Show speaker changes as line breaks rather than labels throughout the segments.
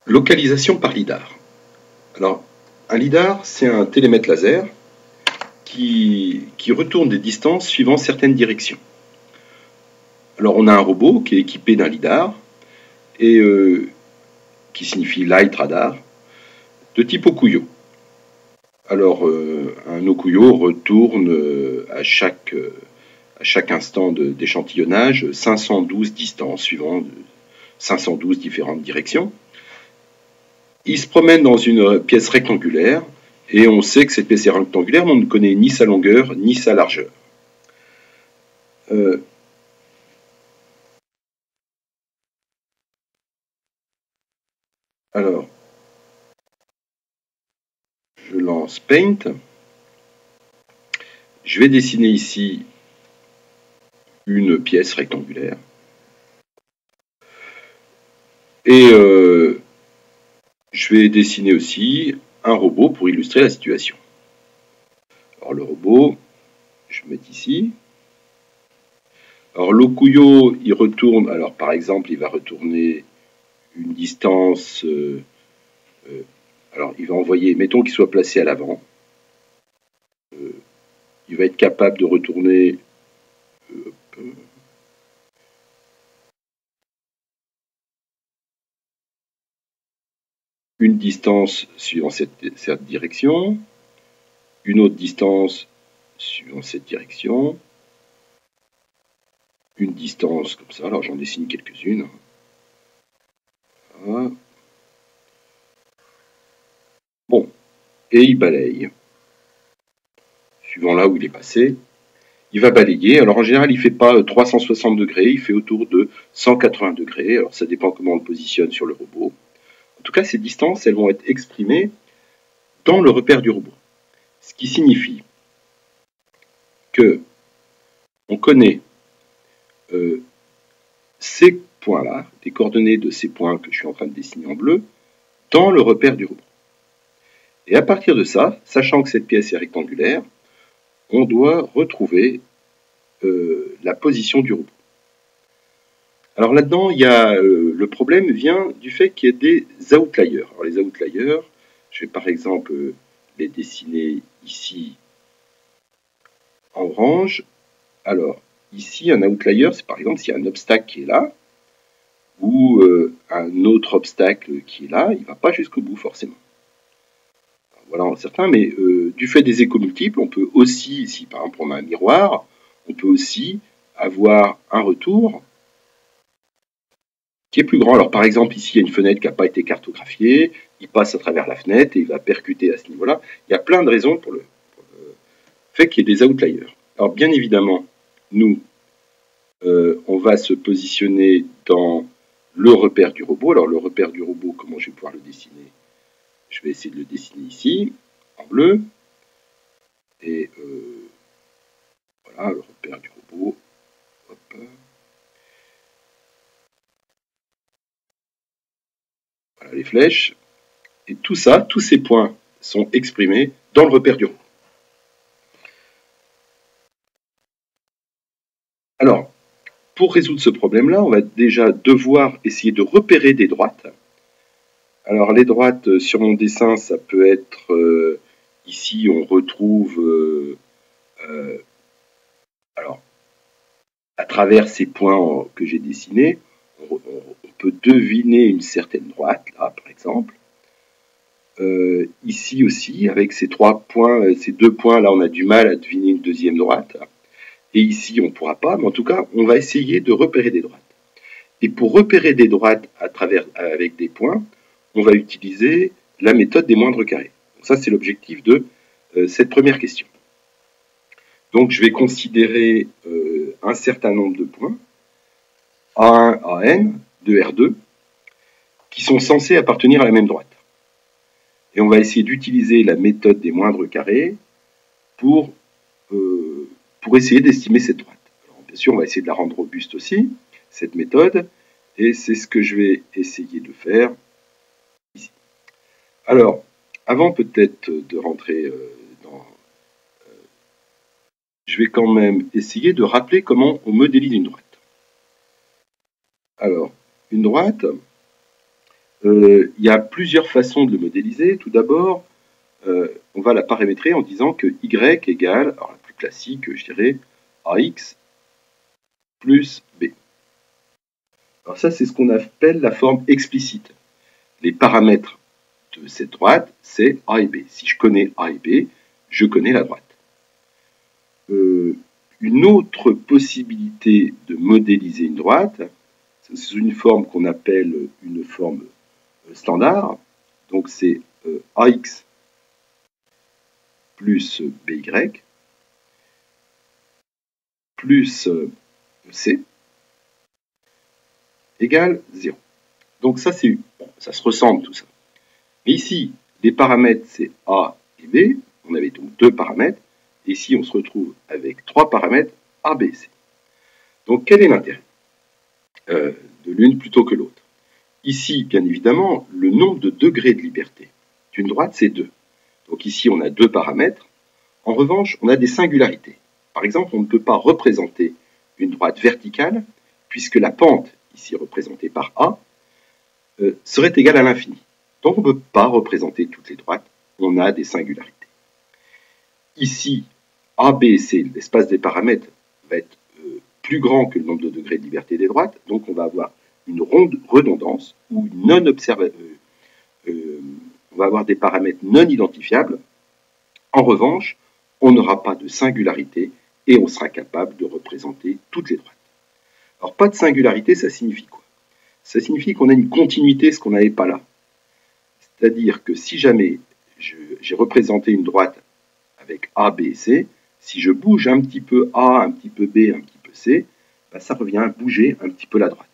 Localisation par lidar. Alors, un lidar, c'est un télémètre laser qui retourne des distances suivant certaines directions. Alors, on a un robot qui est équipé d'un lidar, et qui signifie Light Radar, de type Okuyo. Alors, un Okuyo retourne à chaque instant d'échantillonnage 512 distances suivant 512 différentes directions. Il se promène dans une pièce rectangulaire, et on sait que cette pièce est rectangulaire, mais on ne connaît ni sa longueur, ni sa largeur. Alors, je lance Paint. Je vais dessiner ici une pièce rectangulaire. Et je vais dessiner aussi un robot pour illustrer la situation. Alors le robot, je vais le mettre ici. Alors l'Okuyo, il retourne, alors par exemple, il va retourner une distance, alors il va envoyer, mettons qu'il soit placé à l'avant. Il va être capable de retourner une distance suivant cette direction, une autre distance suivant cette direction, une distance comme ça, alors j'en dessine quelques-unes. Voilà. Bon, et il balaye. Suivant là où il est passé, il va balayer. Alors en général, il ne fait pas 360 degrés, il fait autour de 180 degrés. Alors ça dépend comment on le positionne sur le robot. En tout cas, ces distances, elles vont être exprimées dans le repère du robot. Ce qui signifie que on connaît ces points-là, les coordonnées de ces points que je suis en train de dessiner en bleu, dans le repère du robot. Et à partir de ça, sachant que cette pièce est rectangulaire, on doit retrouver la position du robot. Alors là-dedans, le problème vient du fait qu'il y a des outliers. Alors les outliers, je vais par exemple les dessiner ici en orange. Alors ici, un outlier, c'est par exemple s'il y a un obstacle qui est là, ou un autre obstacle qui est là, il ne va pas jusqu'au bout forcément. Voilà, certains, mais du fait des échos multiples, on peut aussi, si par exemple on a un miroir, on peut aussi avoir un retour qui est plus grand. Alors par exemple, ici, il y a une fenêtre qui n'a pas été cartographiée, il passe à travers la fenêtre et il va percuter à ce niveau-là. Il y a plein de raisons pour le fait qu'il y ait des outliers. Alors bien évidemment, nous, on va se positionner dans le repère du robot. Alors le repère du robot, comment je vais pouvoir le dessiner? Je vais essayer de le dessiner ici, en bleu. Et voilà, le repère du robot. Hop. Voilà les flèches. Et tout ça, tous ces points sont exprimés dans le repère du robot. Alors, pour résoudre ce problème-là, on va déjà devoir essayer de repérer des droites. Alors, les droites sur mon dessin, ça peut être... ici, on retrouve... alors, à travers ces points que j'ai dessinés, on peut deviner une certaine droite, là, par exemple. Ici aussi, avec ces trois points, ces deux points, là, on a du mal à deviner une deuxième droite. Et ici, on ne pourra pas, mais en tout cas, on va essayer de repérer des droites. Et pour repérer des droites avec des points, on va utiliser la méthode des moindres carrés. Donc ça, c'est l'objectif de cette première question. Donc, je vais considérer un certain nombre de points, A1, AN, de R2, qui sont censés appartenir à la même droite. Et on va essayer d'utiliser la méthode des moindres carrés pour essayer d'estimer cette droite. Alors, bien sûr, on va essayer de la rendre robuste aussi, cette méthode, et c'est ce que je vais essayer de faire ici. Alors, avant peut-être de rentrer dans... je vais quand même essayer de rappeler comment on modélise une droite. Alors, une droite, Il y a plusieurs façons de le modéliser. Tout d'abord, on va la paramétrer en disant que y égale, alors la plus classique, je dirais, ax plus b. Alors ça, c'est ce qu'on appelle la forme explicite. Les paramètres de cette droite, c'est a et b. Si je connais a et b, je connais la droite. Une autre possibilité de modéliser une droite, c'est une forme qu'on appelle une forme standard. Donc c'est ax plus by plus c égale 0. Donc ça, c'est bon, ça se ressemble tout ça. Mais ici, les paramètres, c'est a et b. On avait donc deux paramètres. Et ici, on se retrouve avec trois paramètres a, b, c. Donc quel est l'intérêt de l'une plutôt que l'autre? Ici, bien évidemment, le nombre de degrés de liberté d'une droite, c'est 2. Donc ici, on a deux paramètres. En revanche, on a des singularités. Par exemple, on ne peut pas représenter une droite verticale, puisque la pente, ici représentée par A, serait égale à l'infini. Donc on ne peut pas représenter toutes les droites, on a des singularités. Ici, A, B et C, l'espace des paramètres, va être plus grand que le nombre de degrés de liberté des droites, donc on va avoir une redondance ou une on va avoir des paramètres non identifiables. En revanche, on n'aura pas de singularité et on sera capable de représenter toutes les droites. Alors, pas de singularité, ça signifie quoi? Ça signifie qu'on a une continuité, ce qu'on n'avait pas là. C'est-à-dire que si jamais j'ai représenté une droite avec A, B et C, si je bouge un petit peu A, un petit peu B, un petit peu C, ben ça revient à bouger un petit peu la droite.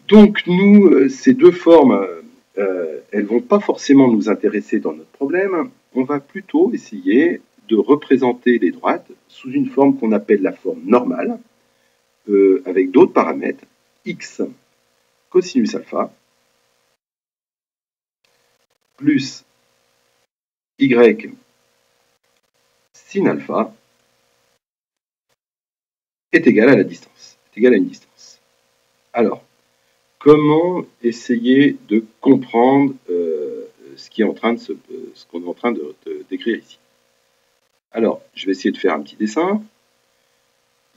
Donc nous, ces deux formes, elles ne vont pas forcément nous intéresser dans notre problème. On va plutôt essayer de représenter les droites sous une forme qu'on appelle la forme normale, avec d'autres paramètres, x cosinus alpha plus y sin alpha est égal à la distance, est égal à une distance. Alors, comment essayer de comprendre ce qu'on est en train de décrire ici? Alors, je vais essayer de faire un petit dessin.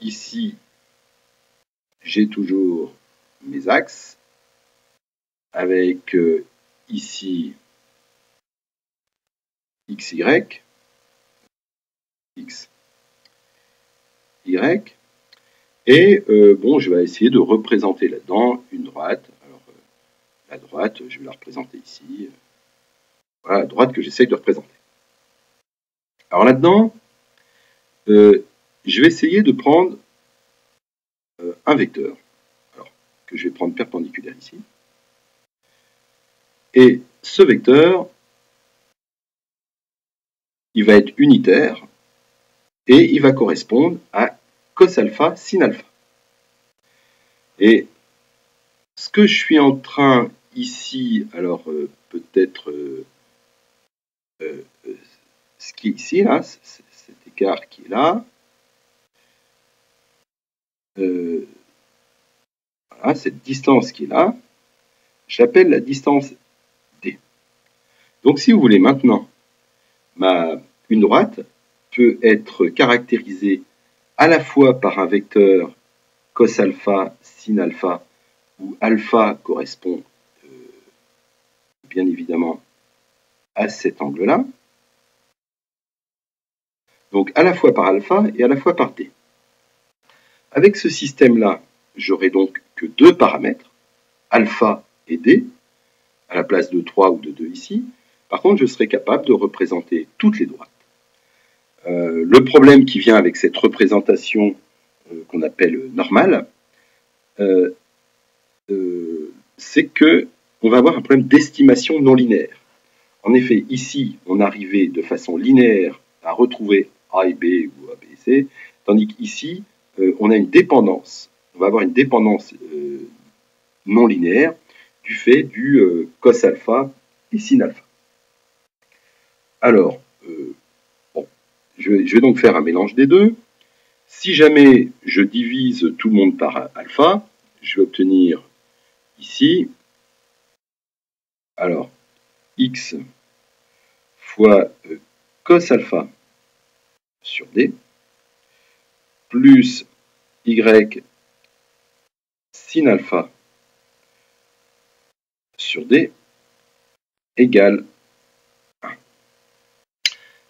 Ici, j'ai toujours mes axes, avec ici xy, x, y, et bon, je vais essayer de représenter là-dedans une droite. Alors, la droite, je vais la représenter ici. Voilà la droite que j'essaye de représenter. Alors là-dedans, je vais essayer de prendre un vecteur, alors, que je vais prendre perpendiculaire ici. Et ce vecteur, il va être unitaire et il va correspondre à cos alpha sin alpha. Et ce que je suis en train ici, alors peut-être ce qui est ici, là, cet écart qui est là, voilà, cette distance qui est là, j'appelle la distance D. Donc si vous voulez maintenant, une droite peut être caractérisée à la fois par un vecteur cos alpha, sin alpha, où alpha correspond bien évidemment à cet angle-là. Donc à la fois par alpha et à la fois par d. Avec ce système-là, j'aurai donc que deux paramètres, alpha et d, à la place de 3 ou de 2 ici. Par contre, je serai capable de représenter toutes les droites. Le problème qui vient avec cette représentation qu'on appelle normale, c'est qu'on va avoir un problème d'estimation non linéaire. En effet, ici, on arrivait de façon linéaire à retrouver A et B ou A, B et C, tandis qu'ici, on a une dépendance. On va avoir une dépendance non linéaire du fait du cos alpha et sin alpha. Alors, bon, je vais donc faire un mélange des deux. Si jamais je divise tout le monde par alpha, je vais obtenir ici Alors, x fois cos alpha sur d, plus y sin alpha sur d égale 1.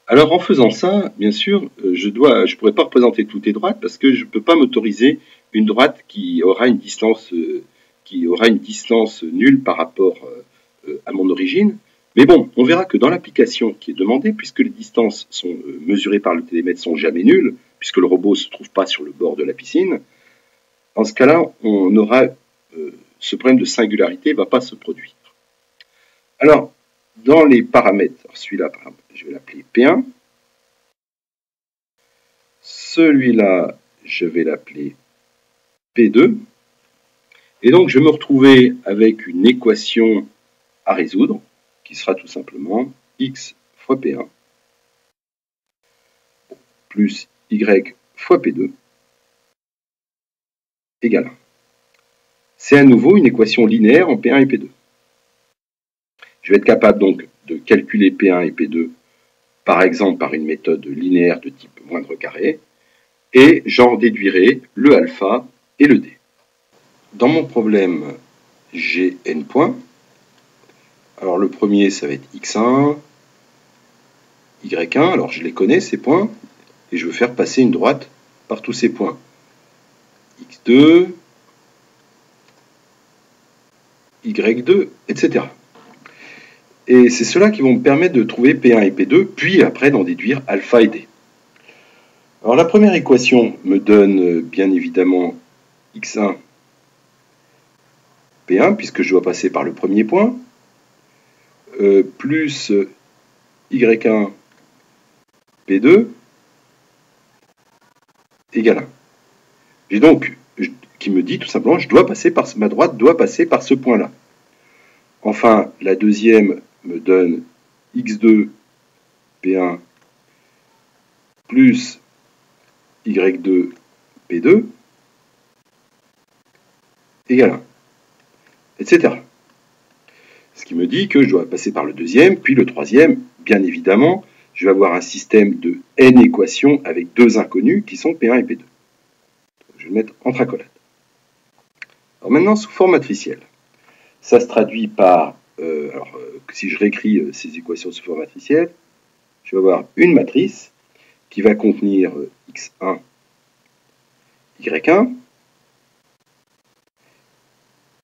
Alors en faisant ça, bien sûr, je ne pourrais pas représenter toutes les droites parce que je ne peux pas m'autoriser une droite qui aura une distance nulle par rapport à mon origine. Mais bon, on verra que dans l'application qui est demandée, puisque les distances sont mesurées par le télémètre sont jamais nulles, puisque le robot ne se trouve pas sur le bord de la piscine, dans ce cas-là, on aura ce problème de singularité ne va pas se produire. Alors, dans les paramètres, celui-là, je vais l'appeler P1. Celui-là, je vais l'appeler P2. Et donc, je vais me retrouver avec une équation à résoudre, qui sera tout simplement x fois P1 plus y fois P2 égale 1. C'est à nouveau une équation linéaire en P1 et P2. Je vais être capable donc de calculer P1 et P2, par exemple par une méthode linéaire de type moindre carré, et j'en déduirai le alpha et le d. Dans mon problème, j'ai n points. Alors le premier, ça va être x1, y1, alors je les connais ces points, et je veux faire passer une droite par tous ces points. x2, y2, etc. Et c'est cela qui vont me permettre de trouver P1 et P2, puis après d'en déduire alpha et d. Alors la première équation me donne bien évidemment x1, P1, puisque je dois passer par le premier point, plus y1, P2, égale 1. J'ai donc, qui me dit tout simplement, ma droite doit passer par ce point-là. Enfin, la deuxième me donne x2, P1, plus y2, P2, égale 1, etc. Ce qui me dit que je dois passer par le deuxième, puis le troisième. Bien évidemment, je vais avoir un système de n équations avec deux inconnus qui sont P1 et P2. Je vais le mettre entre accolades. Alors maintenant, sous forme matricielle. Ça se traduit par, si je réécris ces équations sous forme matricielle, je vais avoir une matrice qui va contenir x1, y1,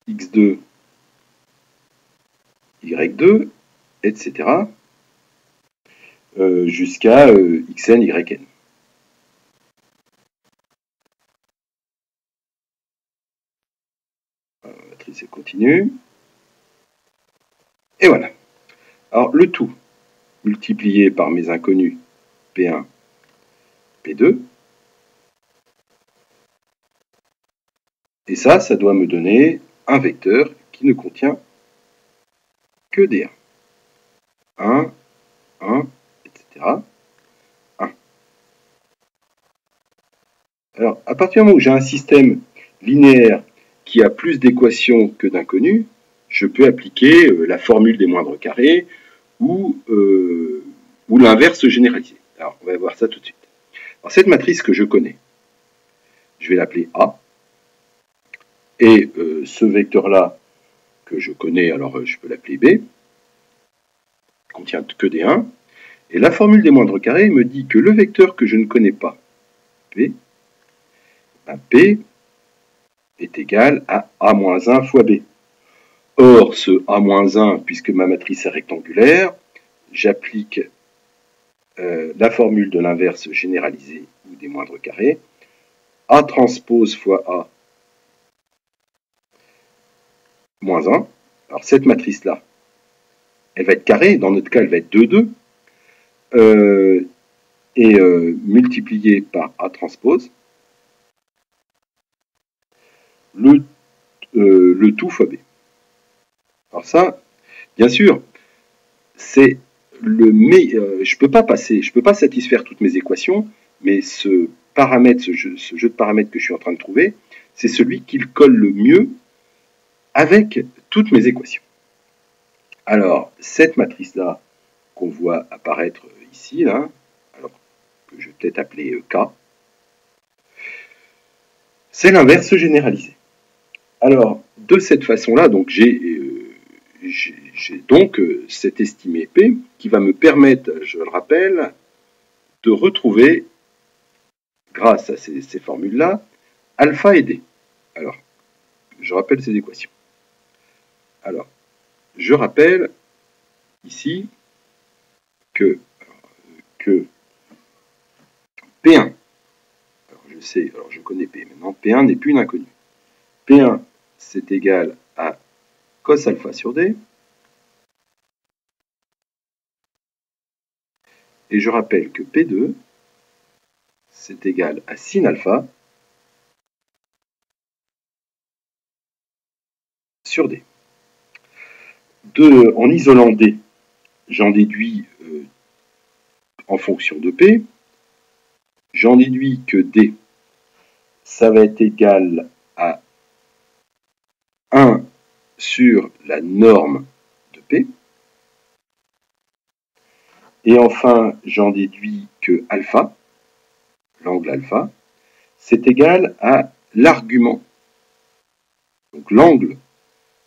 x2, y2, etc. Jusqu'à xn, yn. La matrice continue. Et voilà. Alors le tout multiplié par mes inconnus P1, P2. Et ça doit me donner un vecteur qui ne contient que des 1, 1, etc. 1. Alors, à partir du moment où j'ai un système linéaire qui a plus d'équations que d'inconnus, je peux appliquer la formule des moindres carrés ou l'inverse généralisé. Alors, on va voir ça tout de suite. Alors, cette matrice que je connais, je vais l'appeler A. Et ce vecteur-là, que je connais, alors je peux l'appeler B, contient que des 1. Et la formule des moindres carrés me dit que le vecteur que je ne connais pas, P, ben P est égal à A-1 fois B. Or, ce A-1, puisque ma matrice est rectangulaire, j'applique la formule de l'inverse généralisée ou des moindres carrés, A transpose fois A moins 1. Alors, cette matrice-là, elle va être carrée, dans notre cas, elle va être 2, 2, et multipliée par A transpose, le tout fois B. Alors ça, bien sûr, c'est je peux pas satisfaire toutes mes équations, mais ce jeu de paramètres que je suis en train de trouver, c'est celui qui colle le mieux avec toutes mes équations. Alors, cette matrice-là qu'on voit apparaître ici, là, alors que je vais peut-être appeler K, c'est l'inverse généralisé. Alors, de cette façon-là, donc j'ai donc cet estimé P qui va me permettre, je le rappelle, de retrouver, grâce à ces formules-là, alpha et D. Alors, je rappelle ces équations. Alors, je rappelle ici que P1, alors je connais P, maintenant P1 n'est plus une inconnue. P1, c'est égal à cos alpha sur D. Et je rappelle que P2, c'est égal à sin alpha sur D. En isolant D, j'en déduis en fonction de P. J'en déduis que D, ça va être égal à 1 sur la norme de P. Et enfin, j'en déduis que alpha, l'angle alpha, c'est égal à l'argument, donc l'angle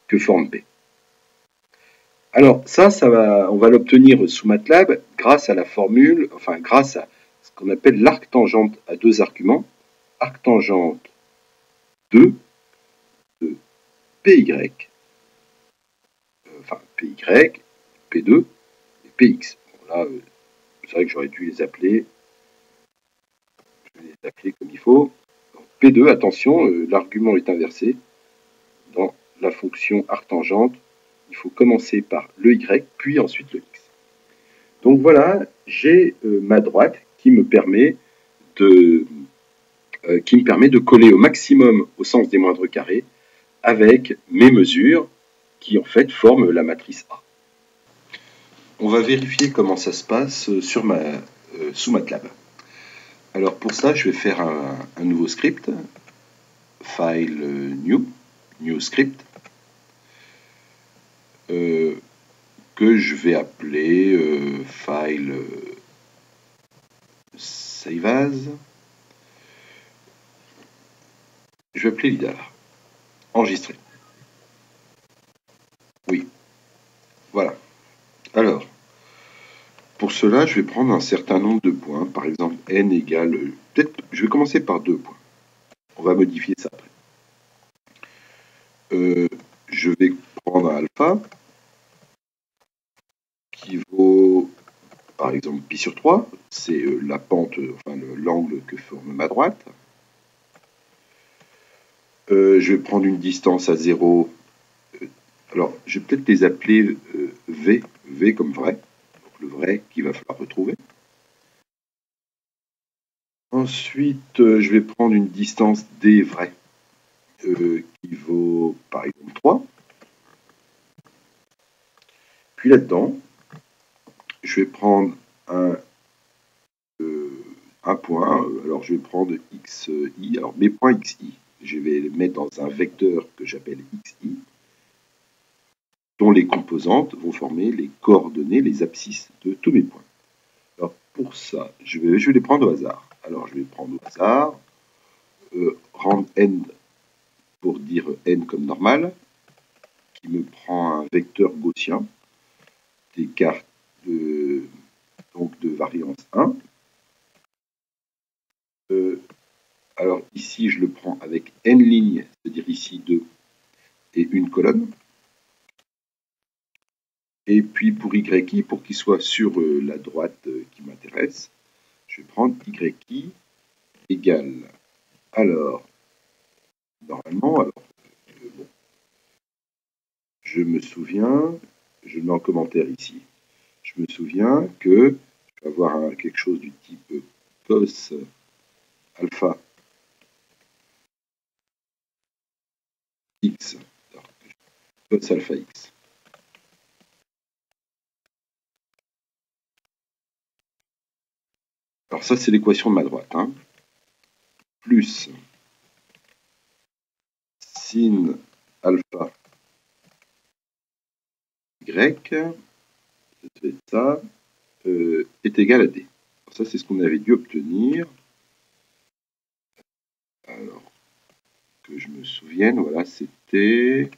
que forme P. Alors on va l'obtenir sous MATLAB grâce à la formule, enfin grâce à ce qu'on appelle l'arc tangente à deux arguments, arc tangente 2 de PY, enfin PY, P2 et PX. Bon, là, c'est vrai que j'aurais dû les appeler, je vais les appeler comme il faut. Donc, P2, attention, l'argument est inversé. Dans la fonction arc tangente, il faut commencer par le Y, puis ensuite le X. Donc voilà, j'ai ma droite qui me permet de coller au maximum au sens des moindres carrés avec mes mesures qui en fait forment la matrice A. On va vérifier comment ça se passe sous MATLAB. Alors pour ça, je vais faire un nouveau script, file new script, que je vais appeler file save as. Je vais appeler lidar. Enregistrer. Oui. Voilà. Alors, pour cela, je vais prendre un certain nombre de points. Par exemple, n égale... Peut-être, je vais commencer par 2 points. On va modifier ça après. Je vais prendre un alpha qui vaut, par exemple, pi sur 3. C'est la pente, enfin l'angle que forme ma droite. Je vais prendre une distance à 0. Alors, je vais peut-être les appeler V. V comme vrai. Donc le vrai qu'il va falloir retrouver. Ensuite, je vais prendre une distance D vrai qui vaut par exemple 3. Puis là-dedans, je vais prendre un point. Alors je vais prendre xi. Alors mes points xi, je vais les mettre dans un vecteur que j'appelle xi, dont les composantes vont former les coordonnées, les abscisses de tous mes points. Alors pour ça, je vais les prendre au hasard. Alors je vais prendre au hasard rand n pour dire n comme normal, qui me prend un vecteur gaussien d'écart donc de variance 1. Alors ici, je le prends avec n lignes, c'est-à-dire ici 2 et une colonne. Et puis pour YI, pour qu'il soit sur la droite qui m'intéresse, je vais prendre YI égale. Alors, normalement, bon, je me souviens, je le mets en commentaire ici, je me souviens que je vais avoir quelque chose du type cos alpha x, cos alpha x. Alors ça, c'est l'équation de ma droite. Hein. Plus sin alpha ça, est égal à D. Alors ça, c'est ce qu'on avait dû obtenir. Alors, que je me souvienne, voilà, c'était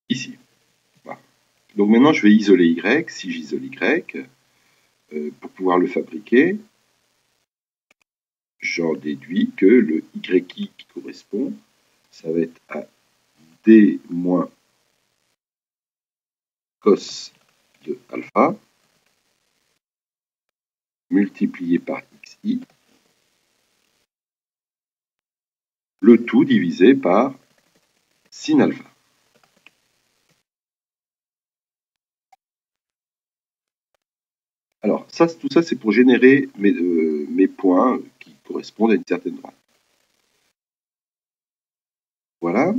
ici. Voilà. Donc maintenant, je vais isoler Y. Si j'isole Y, pour pouvoir le fabriquer, j'en déduis que le YI qui correspond, ça va être à D moins cos de alpha multiplié par XI, le tout divisé par sin alpha. Alors, tout ça, c'est pour générer mes points qui correspondent à une certaine droite. Voilà.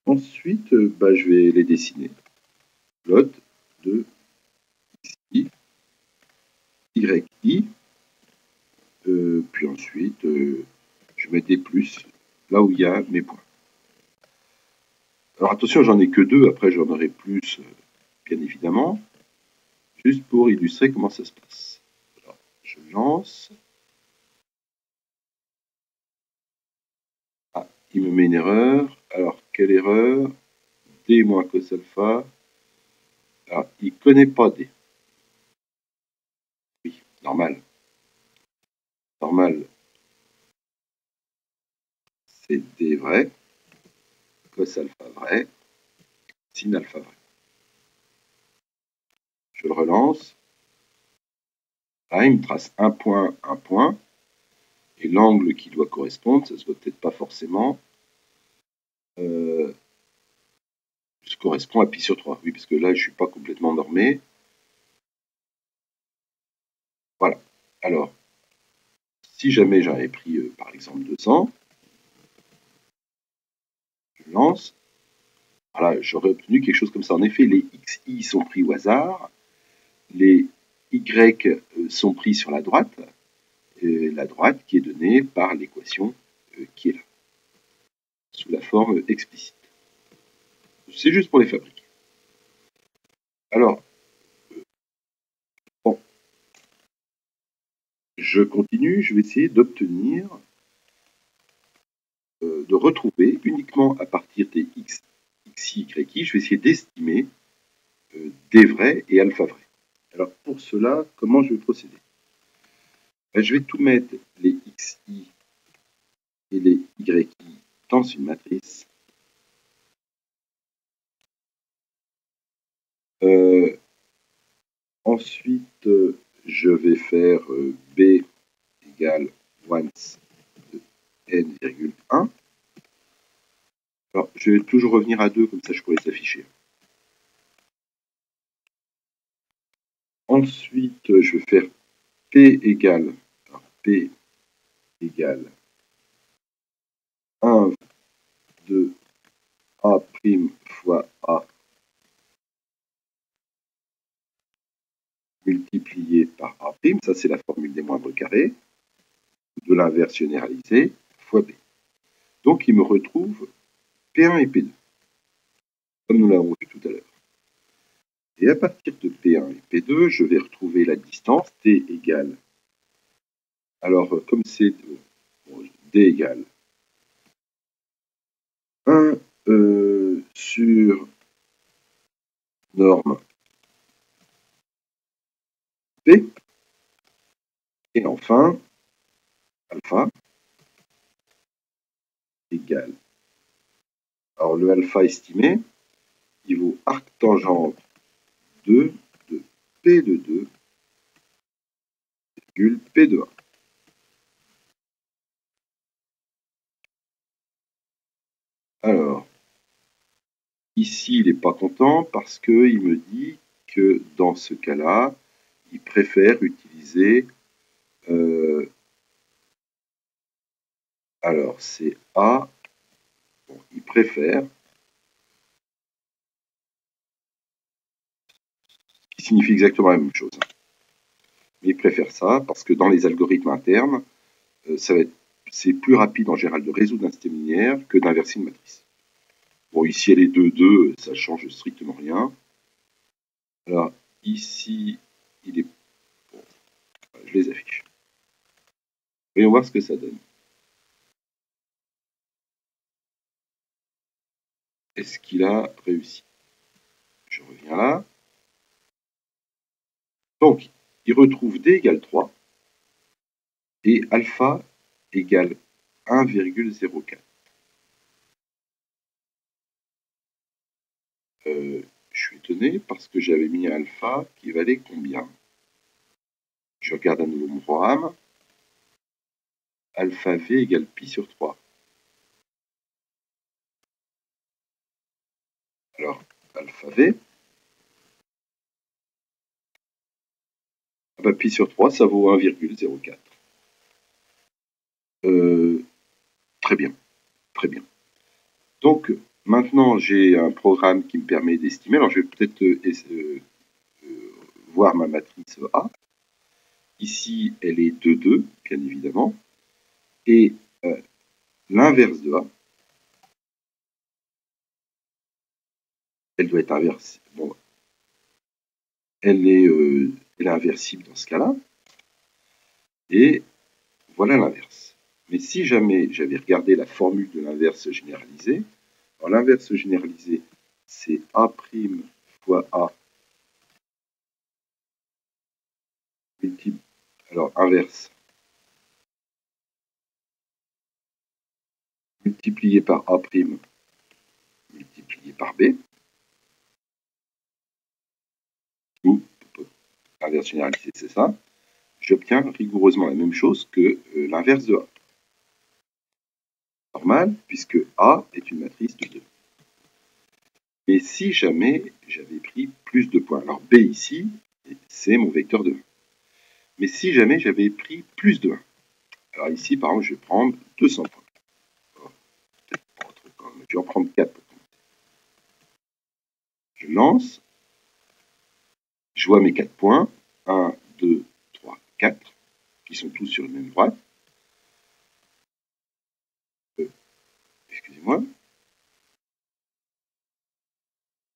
Ensuite, je vais les dessiner. Plot de XI, YI, puis ensuite, je mets des plus là où il y a mes points. Alors attention, j'en ai que 2, après j'en aurai plus, bien évidemment, juste pour illustrer comment ça se passe. Alors, je lance. Ah, il me met une erreur. Alors, quelle erreur? D moins cos alpha. Alors, il ne connaît pas D. Oui, normal. Normal, c'est D vrai, cos alpha vrai, sin alpha vrai. Je le relance. Là, il me trace un point, et l'angle qui doit correspondre, ça ne se voit peut-être pas forcément, ça correspond à pi sur 3. Oui, parce que là, je ne suis pas complètement normé. Voilà. Alors, si jamais j'avais pris, par exemple, 200, je lance. Voilà, j'aurais obtenu quelque chose comme ça. En effet, les XI sont pris au hasard, les Y sont pris sur la droite qui est donnée par l'équation qui est là, sous la forme explicite. C'est juste pour les fabriquer. Alors, bon, je continue, je vais essayer d'obtenir, de retrouver uniquement à partir des XI, YI, je vais essayer d'estimer D vrai et alpha vrai. Alors pour cela, comment je vais procéder? Je vais tout mettre les XI et les YI dans une matrice. Ensuite, je vais faire B égale once de n, 1. Alors, je vais toujours revenir à 2, comme ça je pourrais les afficher. Ensuite, je vais faire P égale 1 de A' fois A multiplié par A', ça c'est la formule des moindres carrés, de l'inverse généralisé, fois B. Donc il me retrouve P1 et P2, comme nous l'avons vu tout à l'heure. Et à partir de P1 et P2, je vais retrouver la distance T égale. Alors, comme c'est D égale 1 sur norme P, et enfin, alpha égale. Alors, le alpha estimé, il vaut arc tangente 2 de P de 2 virgule P de 1. Alors, ici, il n'est pas content parce qu'il me dit que dans ce cas-là, il préfère utiliser, alors c'est A, bon, il préfère, qui signifie exactement la même chose. Mais il préfère ça parce que dans les algorithmes internes, c'est plus rapide en général de résoudre un système linéaire que d'inverser une matrice. Bon, ici, elle est 2, 2, ça change strictement rien. Alors, ici, il est... Bon, je les affiche. Voyons voir ce que ça donne. Est-ce qu'il a réussi? Je reviens là. Donc, il retrouve D égale 3 et alpha égale 1,04. Je suis étonné parce que j'avais mis alpha qui valait combien? Je regarde à nouveau mon programme. Alpha V égale pi sur 3. Alors, alpha V, ah bah, pi sur 3, ça vaut 1,04. Très bien, très bien. Donc, maintenant, j'ai un programme qui me permet d'estimer. Alors, je vais peut-être voir ma matrice A. Ici, elle est 2, 2, bien évidemment. Et l'inverse de A, elle doit être inversée. Bon, elle est inversible dans ce cas-là. Et voilà l'inverse. Mais si jamais j'avais regardé la formule de l'inverse généralisée, alors l'inverse généralisée, c'est A' fois A multiple, alors inverse, multiplié par A' multiplié par B, ou l'inverse généralisée, c'est ça, j'obtiens rigoureusement la même chose que l'inverse de A. Normal, puisque A est une matrice de 2. Mais si jamais j'avais pris plus de points, alors B ici, c'est mon vecteur de 1. Mais si jamais j'avais pris plus de 1, alors ici, par exemple, je vais prendre 200 points. Peut-être pas trop quand même, je vais en prendre 4 pour commencer. Je lance, je vois mes 4 points, 1, 2, 3, 4, qui sont tous sur une même droite. Excusez-moi.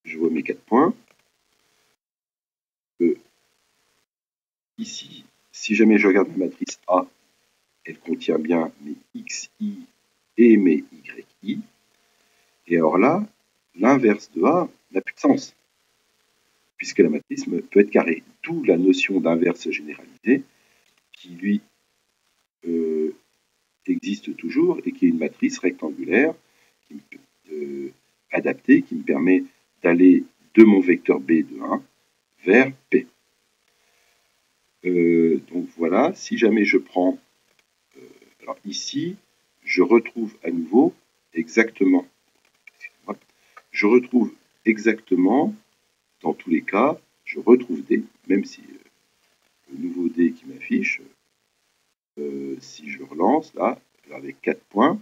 Je vois mes 4 points. Ici, si jamais je regarde ma matrice A, elle contient bien mes xi et mes yi. Et alors là, l'inverse de A n'a plus de sens, puisque la matrice peut être carrée. D'où la notion d'inverse généralisée, qui lui existe toujours et qui est une matrice rectangulaire adaptée, qui me permet d'aller de mon vecteur B de 1 vers P. Donc voilà, si jamais je prends, alors ici, je retrouve à nouveau exactement, je retrouve exactement, dans tous les cas, je retrouve D, même si le nouveau D qui m'affiche, si je relance, là, avec 4 points,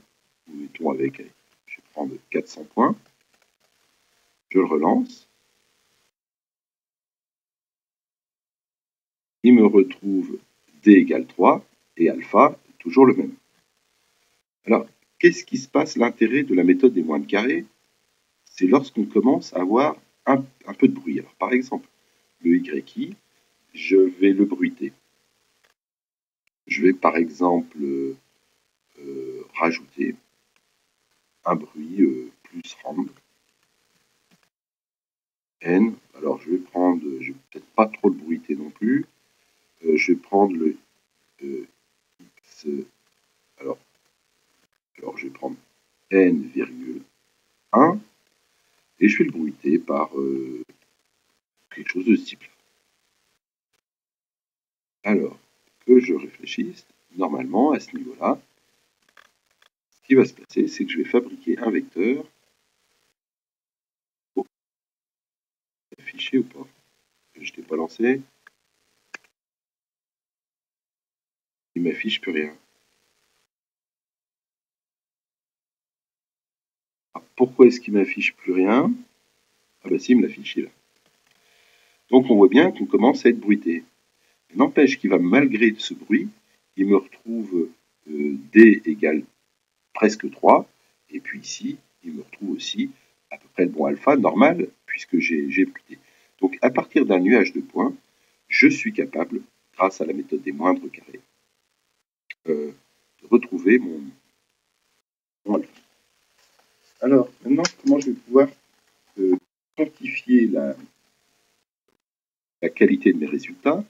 ou mettons avec, je vais prendre 400 points, je le relance, il me retrouve D égale 3 et alpha toujours le même. Alors, qu'est-ce qui se passe? L'intérêt de la méthode des moines carrés, c'est lorsqu'on commence à avoir un peu de bruit. Alors, par exemple, le YI, je vais le bruiter. Je vais, par exemple, rajouter un bruit plus rand. N, alors je vais prendre, je vais peut-être pas trop le bruiter non plus. Je vais prendre le X, alors je vais prendre N,1 et je vais le bruiter par quelque chose de ce type. Alors, que je réfléchisse, normalement, à ce niveau-là, ce qui va se passer, c'est que je vais fabriquer un vecteur. Oh, affiché ou pas? Je ne l'ai pas lancé. Il m'affiche plus rien. Ah, pourquoi est-ce qu'il m'affiche plus rien? Ah bah si, il me l'affiche là. Donc on voit bien qu'on commence à être bruité. N'empêche qu'il va, malgré ce bruit, il me retrouve D égale presque 3, et puis ici, il me retrouve aussi à peu près le bon alpha normal, puisque j'ai pris D. Donc à partir d'un nuage de points, je suis capable, grâce à la méthode des moindres carrés, de retrouver mon alpha. Alors maintenant, comment je vais pouvoir quantifier la qualité de mes résultats?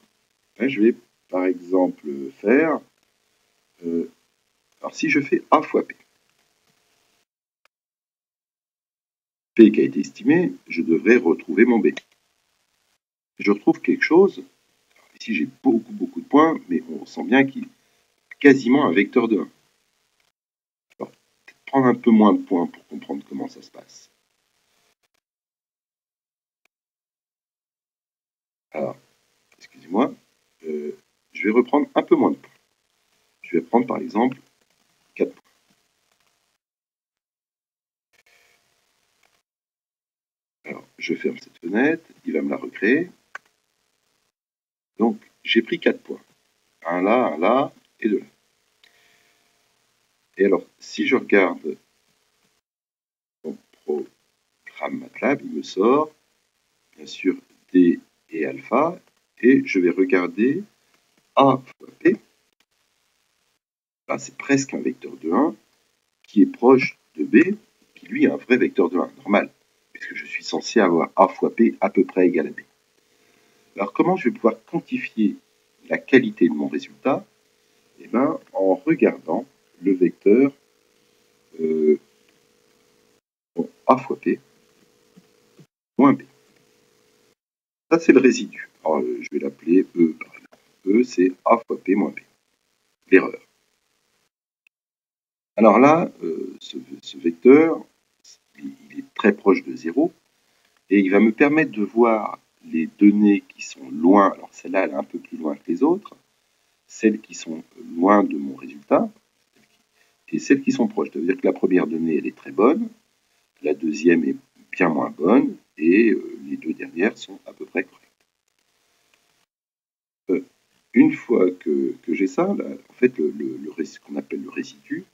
Je vais par exemple faire, alors si je fais A fois P, P qui a été estimé, je devrais retrouver mon B. Je retrouve quelque chose, ici j'ai beaucoup de points, mais on sent bien qu'il est quasiment un vecteur de 1. Alors, prendre un peu moins de points pour comprendre comment ça se passe. Alors, excusez-moi, je vais reprendre un peu moins de points. Je vais prendre par exemple 4 points. Alors, je ferme cette fenêtre, il va me la recréer. Donc, j'ai pris 4 points. Un là, et 2 là. Et alors, si je regarde mon programme MATLAB, il me sort, bien sûr, D et alpha, et je vais regarder A fois P. Là, c'est presque un vecteur de 1 qui est proche de B, qui lui est un vrai vecteur de 1, normal, puisque je suis censé avoir A fois P à peu près égal à B. Alors, comment je vais pouvoir quantifier la qualité de mon résultat? Eh bien, en regardant le vecteur A fois P moins B. Ça, c'est le résidu. Alors, je vais l'appeler E, par exemple. E, c'est A fois P moins B. L'erreur. Alors là, ce vecteur, il est très proche de 0, et il va me permettre de voir les données qui sont loin. Alors celle-là, elle est un peu plus loin que les autres. Celles qui sont loin de mon résultat, et celles qui sont proches. Ça veut dire que la première donnée, elle est très bonne, la deuxième est bien moins bonne, et les deux dernières sont à peu près correctes. Une fois que j'ai ça, là, en fait, ce qu'on appelle le résidu,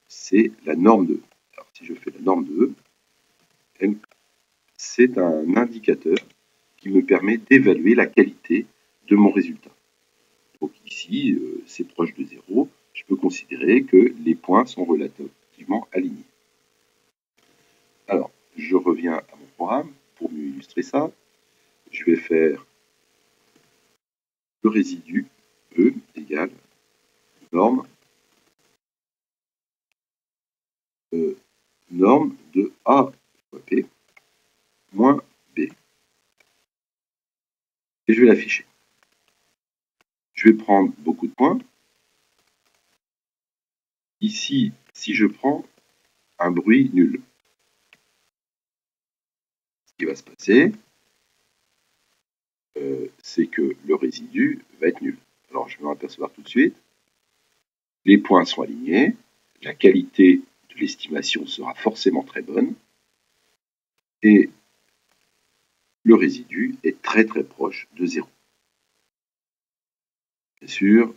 c'est la norme de E. Alors, si je fais la norme de E, c'est un indicateur qui me permet d'évaluer la qualité de mon résultat. Donc ici, c'est proche de 0. Je peux considérer que les points sont relativement alignés. Alors, je reviens à mon programme pour mieux illustrer ça. Je vais faire le résidu E égale norme norme de A fois P moins B. Et je vais l'afficher. Je vais prendre beaucoup de points. Ici, si je prends un bruit nul, ce qui va se passer, c'est que le résidu va être nul. Alors, je vais m'en apercevoir tout de suite. Les points sont alignés. La qualité de l'estimation sera forcément très bonne. Et le résidu est très proche de 0. Bien sûr,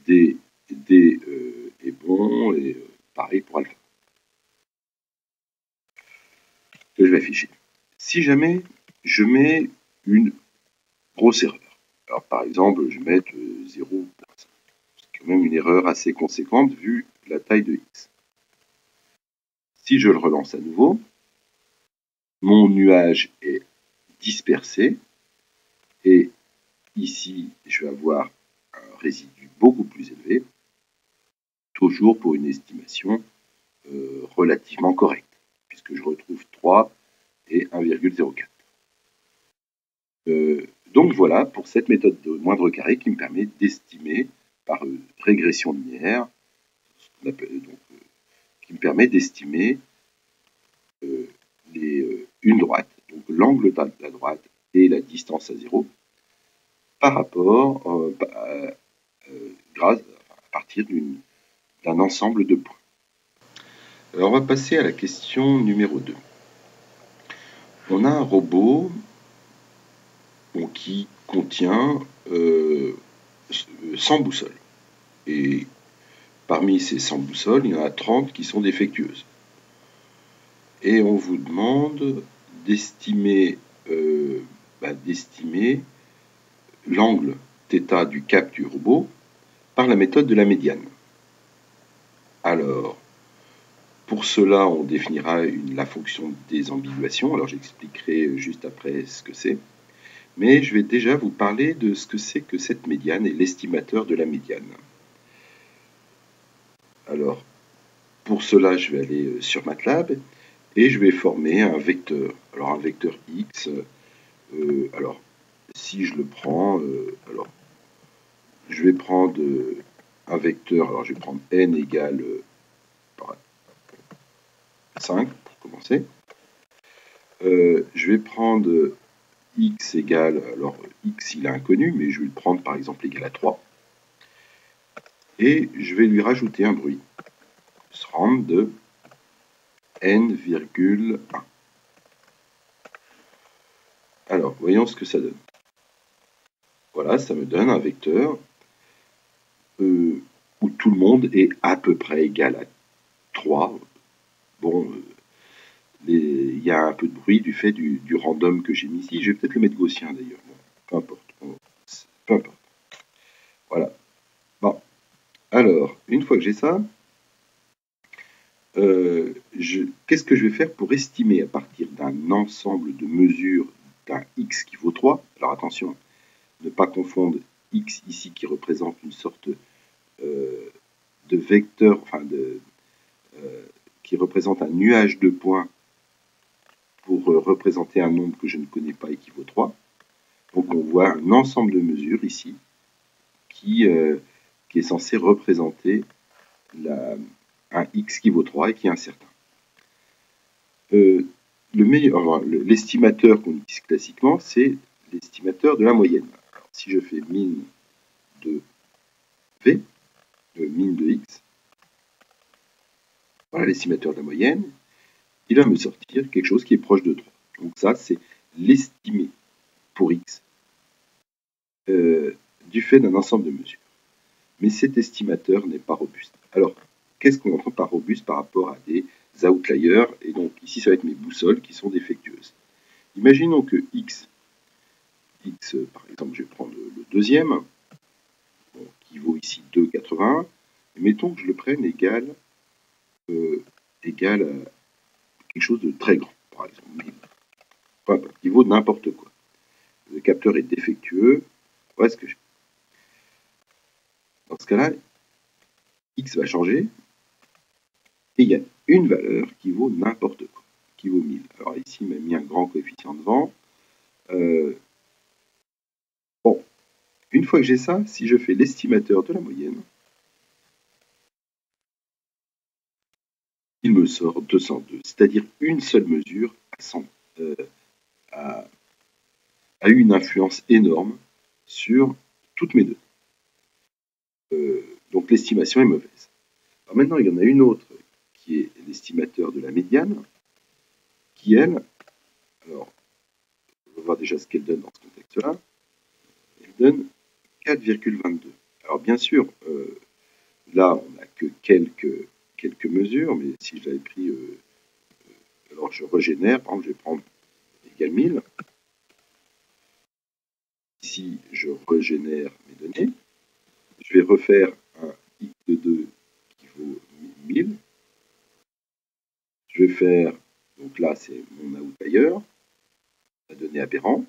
D est bon, et pareil pour alpha. Que je vais afficher. Si jamais je mets une grosse erreur, alors par exemple, je vais mettre 0, c'est quand même une erreur assez conséquente vu la taille de x. Si je le relance à nouveau, mon nuage est dispersé, et ici, je vais avoir un résidu beaucoup plus élevé, toujours pour une estimation relativement correcte, puisque je retrouve 3 et 1,04. Donc voilà pour cette méthode de moindre carré qui me permet d'estimer par régression linéaire, ce qu'on appelle, donc, qui me permet d'estimer une droite, donc l'angle de la droite et la distance à 0, par rapport, à partir d'un ensemble de points. Alors on va passer à la question numéro 2. On a un robot qui contient 100 boussoles. Et parmi ces 100 boussoles, il y en a 30 qui sont défectueuses. et on vous demande d'estimer l'angle θ du cap du robot par la méthode de la médiane. Alors, pour cela, on définira la fonction des ambiguations. Alors, j'expliquerai juste après ce que c'est. Mais je vais déjà vous parler de ce que c'est que cette médiane et l'estimateur de la médiane. Alors, pour cela, je vais aller sur MATLAB et je vais former un vecteur. Alors, un vecteur X, alors, si je le prends, alors, je vais prendre un vecteur, alors je vais prendre n égale 5 pour commencer. Je vais prendre x égale, alors x il est inconnu, mais je vais le prendre par exemple égal à 3. Et je vais lui rajouter un bruit, SRAM de n,1. Alors, voyons ce que ça donne. Voilà, ça me donne un vecteur où tout le monde est à peu près égal à 3. Bon, il y a un peu de bruit du fait du random que j'ai mis ici. Je vais peut-être le mettre gaussien d'ailleurs. Bon, peu importe. Peu importe. Voilà. Bon. Alors, une fois que j'ai ça, qu'est-ce que je vais faire pour estimer à partir d'un ensemble de mesures d'un x qui vaut 3. Alors attention, ne pas confondre x ici qui représente une sorte de vecteur, enfin qui représente un nuage de points pour représenter un nombre que je ne connais pas et qui vaut 3. Donc on voit un ensemble de mesures ici qui est censé représenter un x qui vaut 3 et qui est incertain. L'estimateur qu'on utilise classiquement, c'est l'estimateur de la moyenne. Alors, si je fais min de v, min de x, voilà l'estimateur de la moyenne, il va me sortir quelque chose qui est proche de 3. Donc ça, c'est l'estimé pour x du fait d'un ensemble de mesures. Mais cet estimateur n'est pas robuste. Alors, qu'est-ce qu'on entend par robuste par rapport à des outliers? Et donc, ici, ça va être mes boussoles qui sont défectueuses. Imaginons que x, par exemple, je vais prendre le deuxième, qui vaut ici 2,81, et mettons que je le prenne égal à quelque chose de très grand, par exemple 1000. Enfin, qui vaut n'importe quoi. Le capteur est défectueux. Voilà ce que j'ai. Dans ce cas-là, x va changer, et il y a une valeur qui vaut n'importe quoi, qui vaut 1000. Alors ici, il m'a mis un grand coefficient devant. Bon, une fois que j'ai ça, si je fais l'estimateur de la moyenne, il me sort 202, c'est-à-dire une seule mesure a eu une influence énorme sur toutes mes données. Donc l'estimation est mauvaise. Alors maintenant, il y en a une autre qui est l'estimateur de la médiane, qui elle, alors, on va voir déjà ce qu'elle donne dans ce contexte-là, elle donne 4,22. Alors bien sûr, là, on n'a que quelques mesures, mais si je l'avais pris, alors je régénère, par exemple, je vais prendre égal 1000. Ici, je régénère mes données. Je vais refaire un x de 2 qui vaut 1000. Je vais faire, donc là, c'est mon outlier, la donnée aberrante.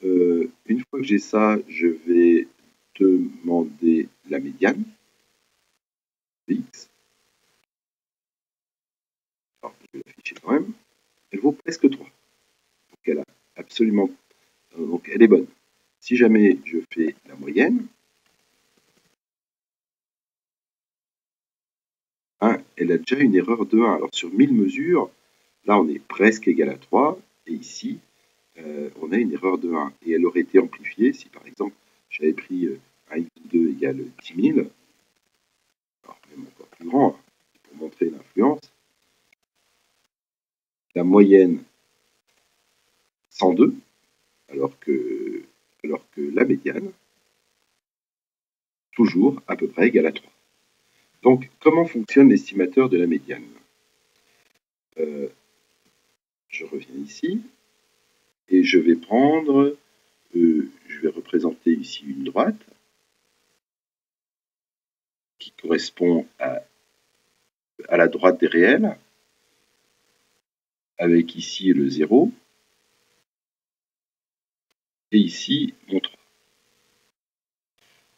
Une fois que j'ai ça, je vais demander la médiane de x. Alors, je vais l'afficher quand même. Elle vaut presque 3. Donc, elle a absolument... donc, elle est bonne. Si jamais je fais la moyenne, elle a déjà une erreur de 1. Alors, sur 1000 mesures, là, on est presque égal à 3. Et ici, on a une erreur de 1. Et elle aurait été amplifiée si, par exemple, j'avais pris un x2 égale 10 000, alors même encore plus grand, hein, pour montrer l'influence. La moyenne 102, alors que la médiane, toujours à peu près égale à 3. Donc, comment fonctionne l'estimateur de la médiane? je reviens ici, et je vais prendre, je vais représenter ici une droite, qui correspond à la droite des réels, avec ici le 0, et ici mon 3.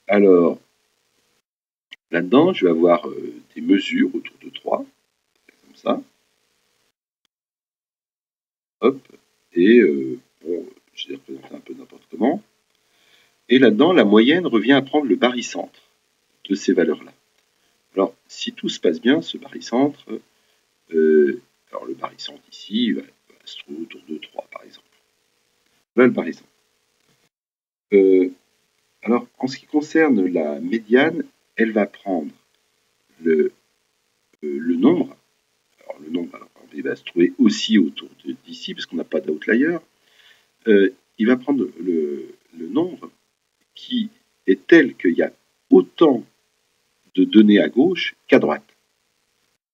Alors, là-dedans, je vais avoir des mesures autour de 3, comme ça. Hop, et bon, je vais représenter un peu n'importe comment. Et là-dedans, la moyenne revient à prendre le barycentre de ces valeurs-là. Alors, si tout se passe bien, ce barycentre, alors le barycentre ici va se trouver autour de 3, par exemple. Voilà le barycentre. Alors, en ce qui concerne la médiane, elle va prendre le nombre. Alors, le nombre, il va se trouver aussi autour d'ici, parce qu'on n'a pas d'outlier. Il va prendre le nombre qui est tel qu'il y a autant de données à gauche qu'à droite.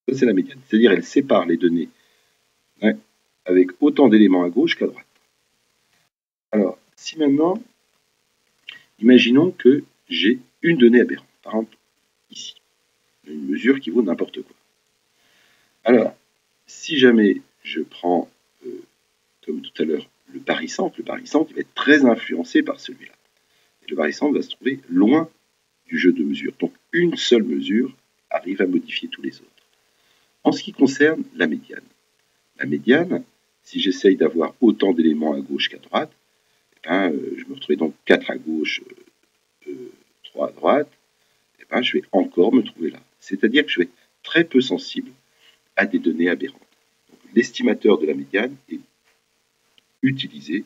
Ça, c'est la médiane. C'est-à-dire, elle sépare les données avec autant d'éléments à gauche qu'à droite. Alors, si maintenant, imaginons que j'ai une donnée aberrante, par exemple ici, une mesure qui vaut n'importe quoi. Alors, si jamais je prends, comme tout à l'heure, le barycentre il va être très influencé par celui-là. Et le barycentre va se trouver loin du jeu de mesures. Donc, une seule mesure arrive à modifier tous les autres. En ce qui concerne la médiane, si j'essaye d'avoir autant d'éléments à gauche qu'à droite, je me retrouve donc 4 à gauche, 3 à droite, je vais encore me trouver là. C'est-à-dire que je vais être très peu sensible à des données aberrantes. L'estimateur de la médiane est utilisé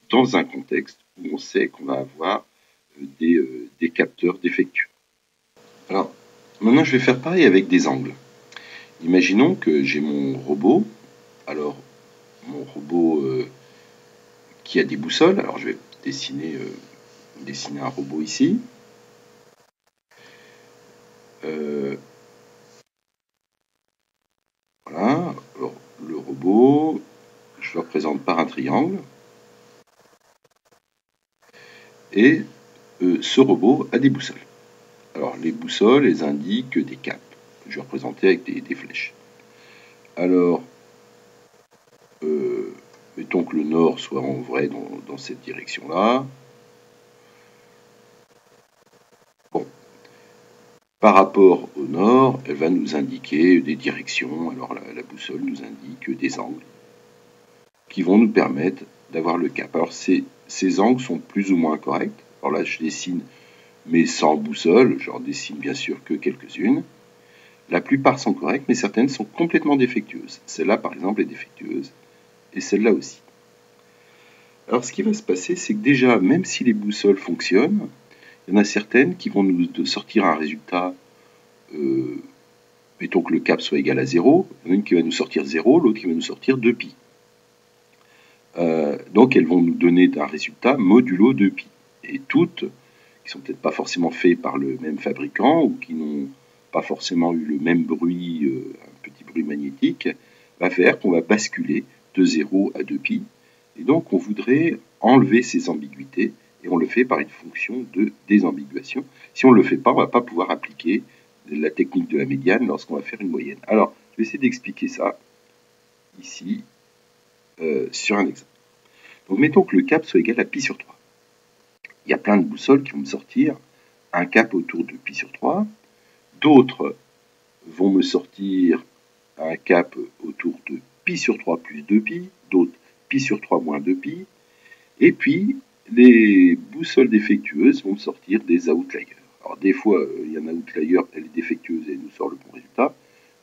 dans un contexte où on sait qu'on va avoir des capteurs défectueux. Alors, maintenant je vais faire pareil avec des angles. Imaginons que j'ai mon robot. Alors, mon robot qui a des boussoles. Alors, je vais dessiner un robot ici. Voilà. Alors, le robot, je le représente par un triangle. Et ce robot a des boussoles. Alors, les boussoles, elles indiquent des caps. Je vais représenter avec des flèches. Alors, mettons que le nord soit en vrai dans cette direction-là. Bon. Par rapport au nord, elle va nous indiquer des directions. Alors, la boussole nous indique des angles qui vont nous permettre d'avoir le cap. Alors, ces angles sont plus ou moins corrects. Alors là, je dessine, mais sans boussole. J'en dessine bien sûr que quelques-unes. La plupart sont correctes, mais certaines sont complètement défectueuses. Celle-là, par exemple, est défectueuse. Et celle-là aussi. Alors, ce qui va se passer, c'est que déjà, même si les boussoles fonctionnent, il y en a certaines qui vont nous sortir un résultat, mettons que le cap soit égal à 0. Il y en a une qui va nous sortir 0, l'autre qui va nous sortir 2pi. Donc, elles vont nous donner un résultat modulo 2pi. Et toutes, qui ne sont peut-être pas forcément faites par le même fabricant, ou qui n'ont pas forcément eu le même bruit, un petit bruit magnétique, va faire qu'on va basculer de 0 à 2pi. Et donc, on voudrait enlever ces ambiguïtés, et on le fait par une fonction de désambiguation. Si on ne le fait pas, on ne va pas pouvoir appliquer la technique de la médiane lorsqu'on va faire une moyenne. Alors, je vais essayer d'expliquer ça ici, sur un exemple. Donc, mettons que le cap soit égal à pi sur 3. Il y a plein de boussoles qui vont me sortir un cap autour de pi sur 3. D'autres vont me sortir un cap autour de pi sur 3 plus 2pi. D'autres pi sur 3 moins 2pi. Et puis, les boussoles défectueuses vont me sortir des outliers. Alors, des fois, il y a un outlier, elle est défectueuse et elle nous sort le bon résultat.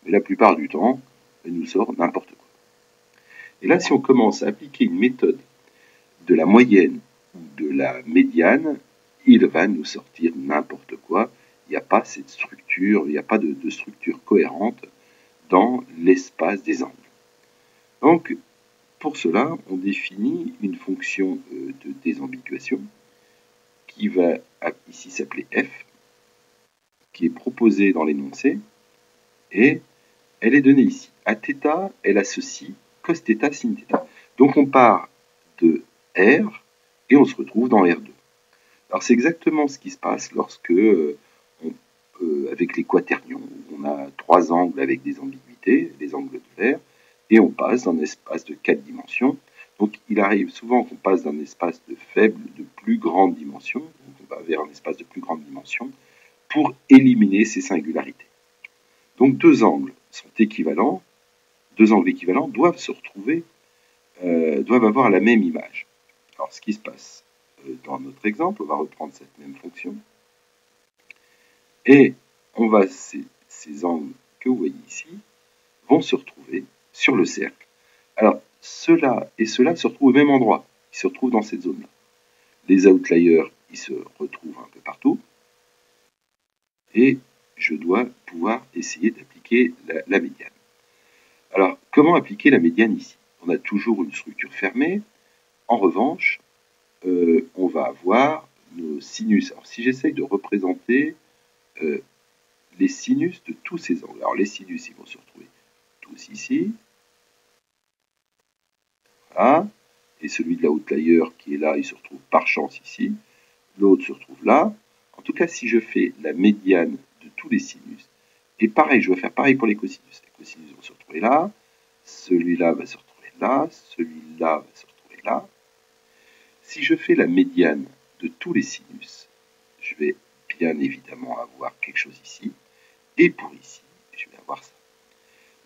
Mais la plupart du temps, elle nous sort n'importe quoi. Et là, si on commence à appliquer une méthode de la moyenne ou de la médiane, il va nous sortir n'importe quoi. Il n'y a pas cette structure, il n'y a pas de structure cohérente dans l'espace des angles. Donc, pour cela, on définit une fonction de désambiguation qui va ici s'appeler f, qui est proposée dans l'énoncé, et elle est donnée ici. À θ, elle a ceci cos θ, sin θ. Donc on part de R et on se retrouve dans R2. Alors c'est exactement ce qui se passe lorsque, avec les quaternions, on a trois angles avec des ambiguïtés, les angles de verre, et on passe dans un espace de 4 dimensions. Donc il arrive souvent qu'on passe d'un espace de faible, de plus grande dimension, donc on va vers un espace de plus grande dimension, pour éliminer ces singularités. Donc deux angles sont équivalents, deux angles équivalents doivent se retrouver, doivent avoir la même image. Alors ce qui se passe dans notre exemple, on va reprendre cette même fonction, et on va, ces angles que vous voyez ici vont se retrouver sur le cercle. Alors cela et cela se retrouvent au même endroit, ils se retrouvent dans cette zone-là. Les outliers, ils se retrouvent un peu partout, et je dois pouvoir essayer d'appliquer la médiane. Alors, comment appliquer la médiane ici? On a toujours une structure fermée. En revanche, on va avoir nos sinus. Alors, si j'essaye de représenter les sinus de tous ces angles, alors les sinus, ils vont se retrouver tous ici. Voilà. Et celui de l'outlier qui est là, il se retrouve par chance ici. L'autre se retrouve là. En tout cas, si je fais la médiane de tous les sinus, et pareil, je vais faire pareil pour les cosinus. Les cosinus vont se retrouver là. Celui-là va se retrouver là. Celui-là va se retrouver là. Si je fais la médiane de tous les sinus, je vais bien évidemment avoir quelque chose ici. Et pour ici, je vais avoir ça.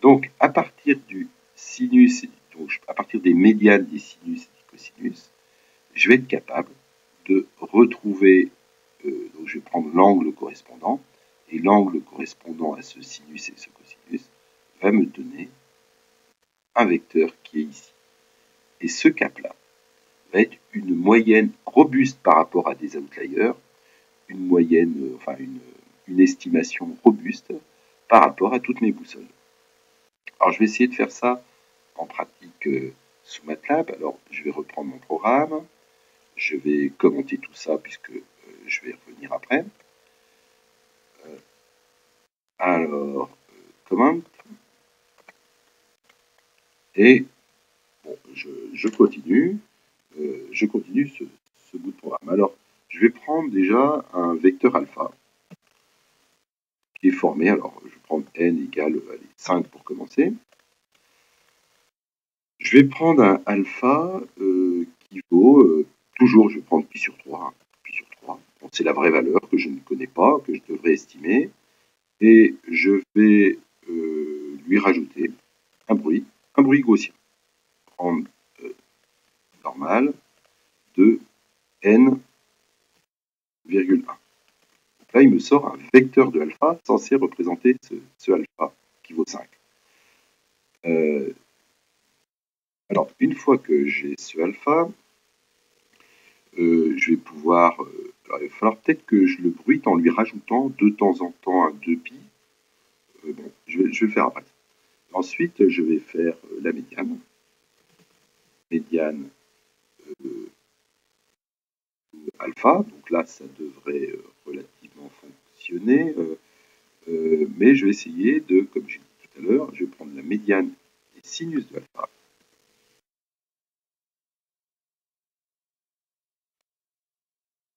Donc, à partir du sinus, donc à partir des médianes des sinus et des cosinus, je vais être capable de retrouver, donc je vais prendre l'angle correspondant, et l'angle correspondant à ce sinus et ce cosinus va me donner un vecteur qui est ici. Et ce cap-là va être une moyenne robuste par rapport à des outliers, une moyenne, enfin une estimation robuste par rapport à toutes mes boussoles. Alors je vais essayer de faire ça en pratique sous MATLAB. Alors je vais reprendre mon programme, je vais commenter tout ça puisque je vais revenir après. Alors, comment? Et bon, je continue ce bout de programme. Alors, je vais prendre déjà un vecteur alpha qui est formé. Alors, je vais prendre n égale 5 pour commencer. Je vais prendre un alpha qui vaut, toujours, je vais prendre pi sur 3. Hein, pi sur 3. Bon, c'est la vraie valeur que je ne connais pas, que je devrais estimer. Et je vais lui rajouter un bruit gaussien. Prendre normal de n,1. Là, il me sort un vecteur de alpha censé représenter ce alpha qui vaut 5. Alors, une fois que j'ai ce alpha, je vais pouvoir... alors, il va falloir peut-être que je le bruite en lui rajoutant de temps en temps un 2pi. Bon, je vais le faire après. Ensuite, je vais faire la médiane. Médiane alpha. Donc là, ça devrait relativement fonctionner. Mais je vais essayer de, comme j'ai dit tout à l'heure, je vais prendre la médiane des sinus de alpha.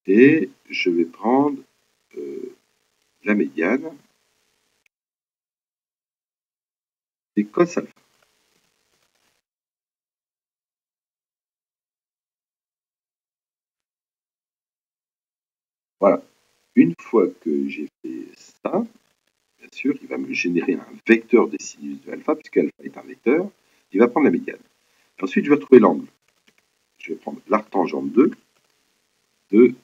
Et je vais prendre la médiane des cos alpha. Voilà. Une fois que j'ai fait ça, bien sûr, il va me générer un vecteur des sinus de alpha, puisqu'alpha est un vecteur. Il va prendre la médiane. Ensuite, je vais retrouver l'angle. Je vais prendre l'arctangente 2 de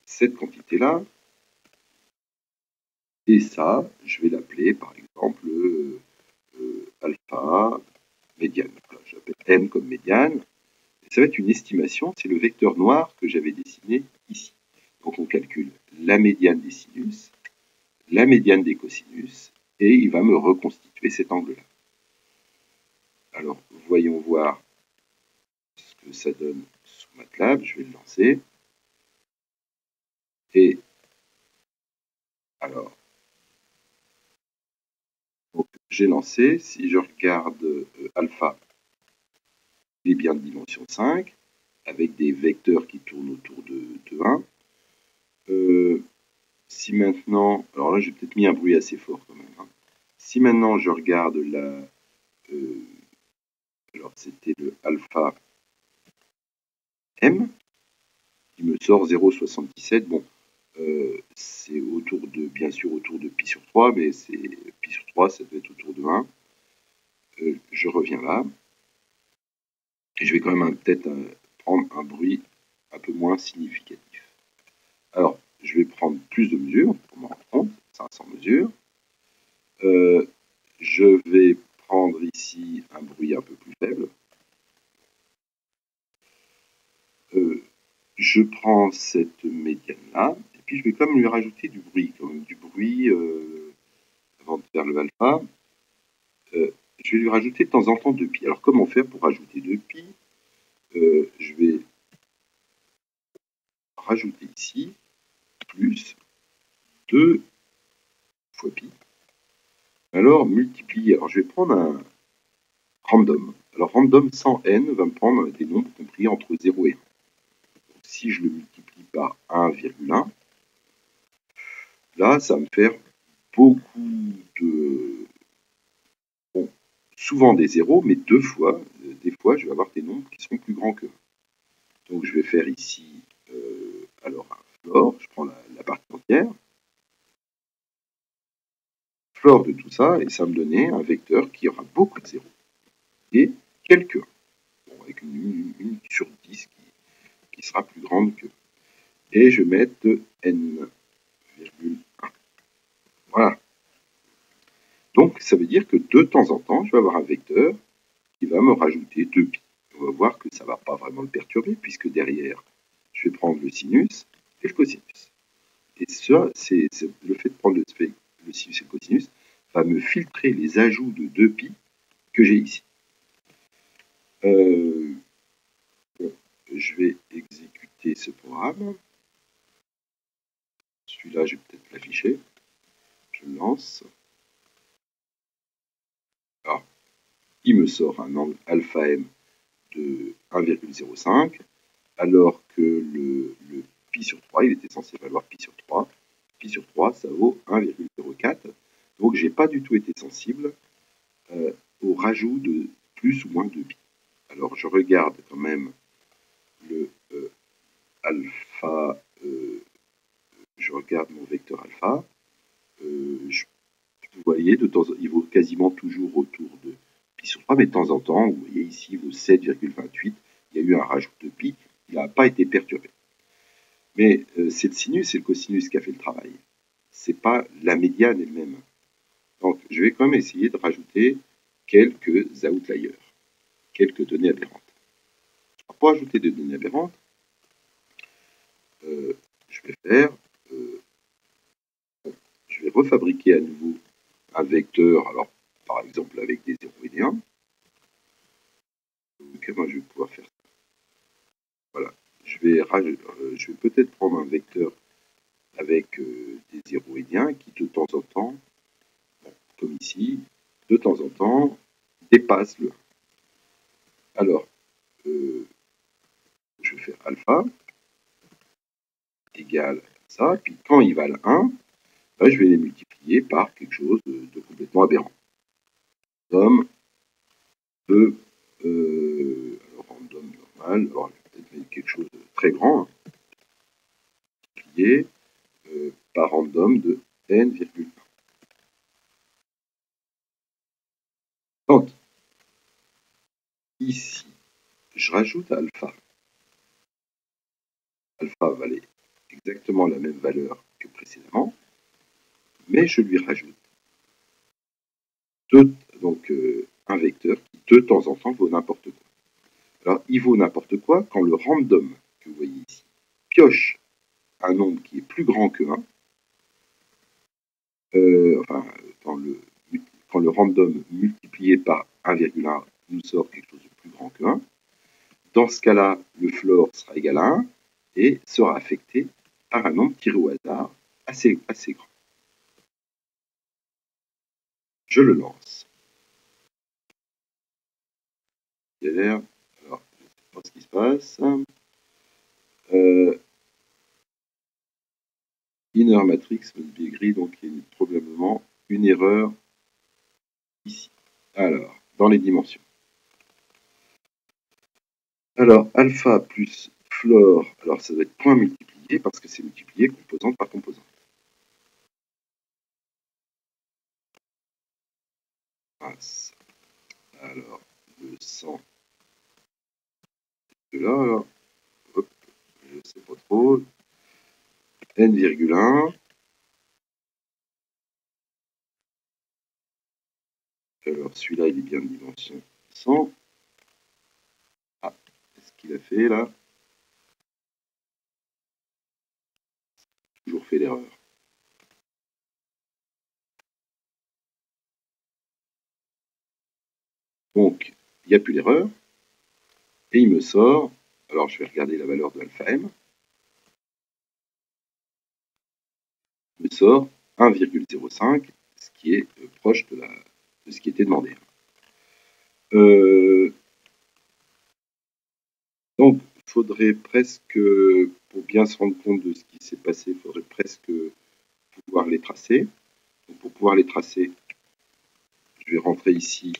cette quantité-là. Et ça, je vais l'appeler, par exemple, alpha médiane. Voilà, j'appelle M comme médiane. Et ça va être une estimation, c'est le vecteur noir que j'avais dessiné ici. Donc on calcule la médiane des sinus, la médiane des cosinus, et il va me reconstituer cet angle-là. Alors, voyons voir ce que ça donne sous MATLAB. Je vais le lancer. Et alors, j'ai lancé. Si je regarde alpha, est bien de dimension 5, avec des vecteurs qui tournent autour de 1. Si maintenant, alors là j'ai peut-être mis un bruit assez fort quand même, hein. Si maintenant je regarde la, alors c'était le alpha m, qui me sort 0,77, bon, c'est autour de, bien sûr autour de pi sur 3, mais c'est pi sur 3, ça doit être autour de 1. Je reviens là, et je vais quand même peut-être prendre un bruit un peu moins significatif. Alors, je vais prendre plus de mesures pour me rendre compte, 500 mesures. Je vais prendre ici un bruit un peu plus faible. Je prends cette médiane-là, et puis je vais quand même lui rajouter du bruit, avant de faire le alpha. Je vais lui rajouter de temps en temps 2π. Alors comment faire pour rajouter 2π? Je vais rajouter ici plus 2 fois pi. Alors multiplier, alors je vais prendre un random. Alors random sans n va me prendre des nombres compris entre 0 et 1. Donc, si je le multiplie par 1,1, là ça va me faire beaucoup de... Bon, souvent des zéros, mais des fois je vais avoir des nombres qui seront plus grands que 1. Donc je vais faire ici, alors un floor, je prends la partie entière, floor de tout ça, et ça va me donner un vecteur qui aura beaucoup de zéros, et quelques 1. Bon, avec une sur 10 qui sera plus grande que. Et je vais mettre n,1. Voilà. Donc ça veut dire que de temps en temps, je vais avoir un vecteur qui va me rajouter 2π. On va voir que ça ne va pas vraiment le perturber, puisque derrière, je vais prendre le sinus et le cosinus. Et ça, c'est le fait de prendre le sinus et le cosinus va me filtrer les ajouts de 2π que j'ai ici. Bon, je vais exécuter ce programme. Celui-là, je vais peut-être l'afficher. Je le lance. Alors, il me sort un angle alpha m de 1,05, alors que le pi sur 3, il était censé valoir pi sur 3. Pi sur 3, ça vaut 1,04. Donc, j'ai pas du tout été sensible au rajout de plus ou moins de pi. Alors, je regarde quand même le alpha, je regarde mon vecteur alpha. Vous voyez, il vaut quasiment toujours autour de pi sur 3, mais de temps en temps, vous voyez ici, il vaut 7,28. Il y a eu un rajout de pi, il n'a pas été perturbé. Mais c'est le sinus et le cosinus qui a fait le travail. Ce n'est pas la médiane elle-même. Donc, je vais quand même essayer de rajouter quelques outliers, quelques données aberrantes. Pour ajouter des données aberrantes, je vais faire, je vais refabriquer à nouveau un vecteur, alors par exemple avec des 0 et des 1. Donc, moi, je vais pouvoir faire ça. Voilà. Je vais peut-être prendre un vecteur avec des 0 et des 1 qui, de temps en temps, comme ici, de temps en temps, dépasse le 1. Alors, je vais faire alpha égale ça, puis quand ils valent 1, là, je vais les multiplier par quelque chose de complètement aberrant. Random de, alors random normal, alors je vais peut-être mettre quelque chose de très grand, hein, multiplié par random de n,1. Donc, ici, je rajoute alpha. Alpha valait exactement la même valeur que précédemment, mais je lui rajoute donc un vecteur qui de temps en temps vaut n'importe quoi. Alors il vaut n'importe quoi quand le random que vous voyez ici pioche un nombre qui est plus grand que 1, enfin quand le random multiplié par 1,1 nous sort quelque chose de plus grand que 1, dans ce cas-là, le floor sera égal à 1 et sera affecté par un nombre tiré au hasard assez grand. Je le lance. Alors, passe. Inner matrix must be gris, donc il y a probablement une erreur ici. Alors, dans les dimensions. Alors, alpha plus floor, alors ça doit être point multiplié parce que c'est multiplié composante par composante. Alors, le 100 de là, alors, hop, je sais pas trop, n,1. Alors, celui-là, il est bien de dimension 100. Ah, qu'est-ce qu'il a fait là? Toujours fait l'erreur. Donc, il n'y a plus d'erreur. Et il me sort, alors je vais regarder la valeur de alpha m, il me sort 1,05, ce qui est proche de ce qui était demandé. Donc, il faudrait presque, pour bien se rendre compte de ce qui s'est passé, il faudrait presque pouvoir les tracer. Donc, pour pouvoir les tracer, je vais rentrer ici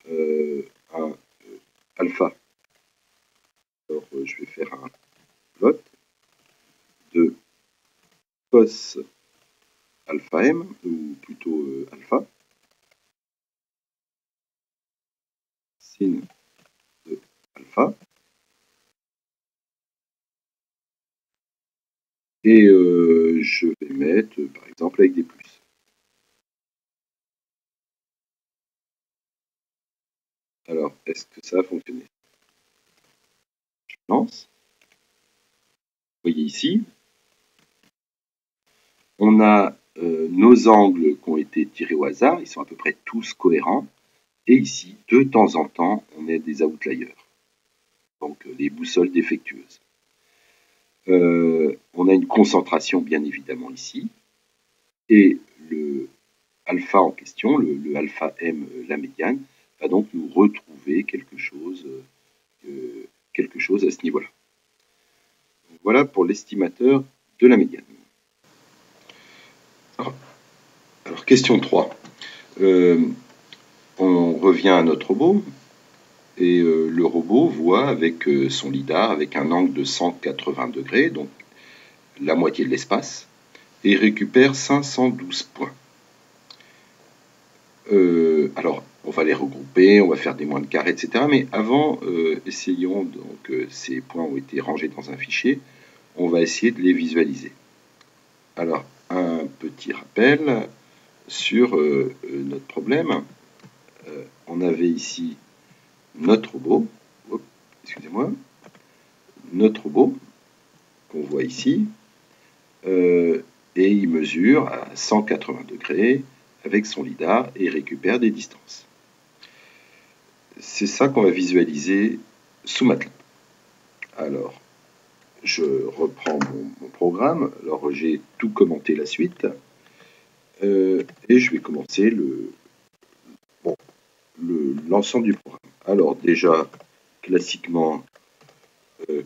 un alpha. Alors, je vais faire un plot de cos alpha m, ou plutôt alpha, sin de alpha, et je vais mettre, par exemple, avec des plus. Alors, est-ce que ça a fonctionné? Je lance. Vous voyez ici, on a nos angles qui ont été tirés au hasard, ils sont à peu près tous cohérents. Et ici, de temps en temps, on a des outliers, donc des boussoles défectueuses. On a une concentration, bien évidemment, ici. Et le alpha en question, le alpha M, la médiane, va donc nous retrouver quelque chose à ce niveau-là. Voilà pour l'estimateur de la médiane. Alors question 3. On revient à notre robot, et le robot voit avec son lidar, avec un angle de 180 degrés, donc la moitié de l'espace, et récupère 512 points. Alors, on va les regrouper, on va faire des moins de carrés, etc. Mais avant, essayons, donc ces points ont été rangés dans un fichier, on va essayer de les visualiser. Alors, un petit rappel sur notre problème. On avait ici notre robot, excusez-moi, notre robot, qu'on voit ici, et il mesure à 180 degrés avec son lidar et récupère des distances. C'est ça qu'on va visualiser sous MATLAB. Alors, je reprends mon programme. Alors, j'ai tout commenté la suite. Et je vais commencer l'ensemble du programme. Alors, déjà, classiquement,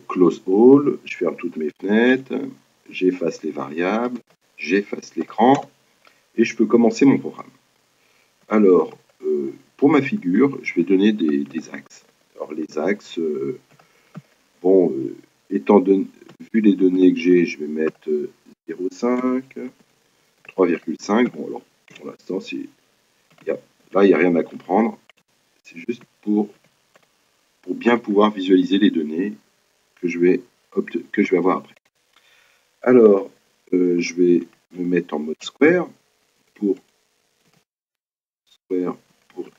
close all, je ferme toutes mes fenêtres, j'efface les variables, j'efface l'écran, et je peux commencer mon programme. Alors, pour ma figure, je vais donner des axes. Alors, les axes, vu les données que j'ai, je vais mettre 0,5, 3,5. Bon, alors, pour l'instant, là, il n'y a rien à comprendre. C'est juste pour bien pouvoir visualiser les données que je vais avoir après. Alors, je vais me mettre en mode square pour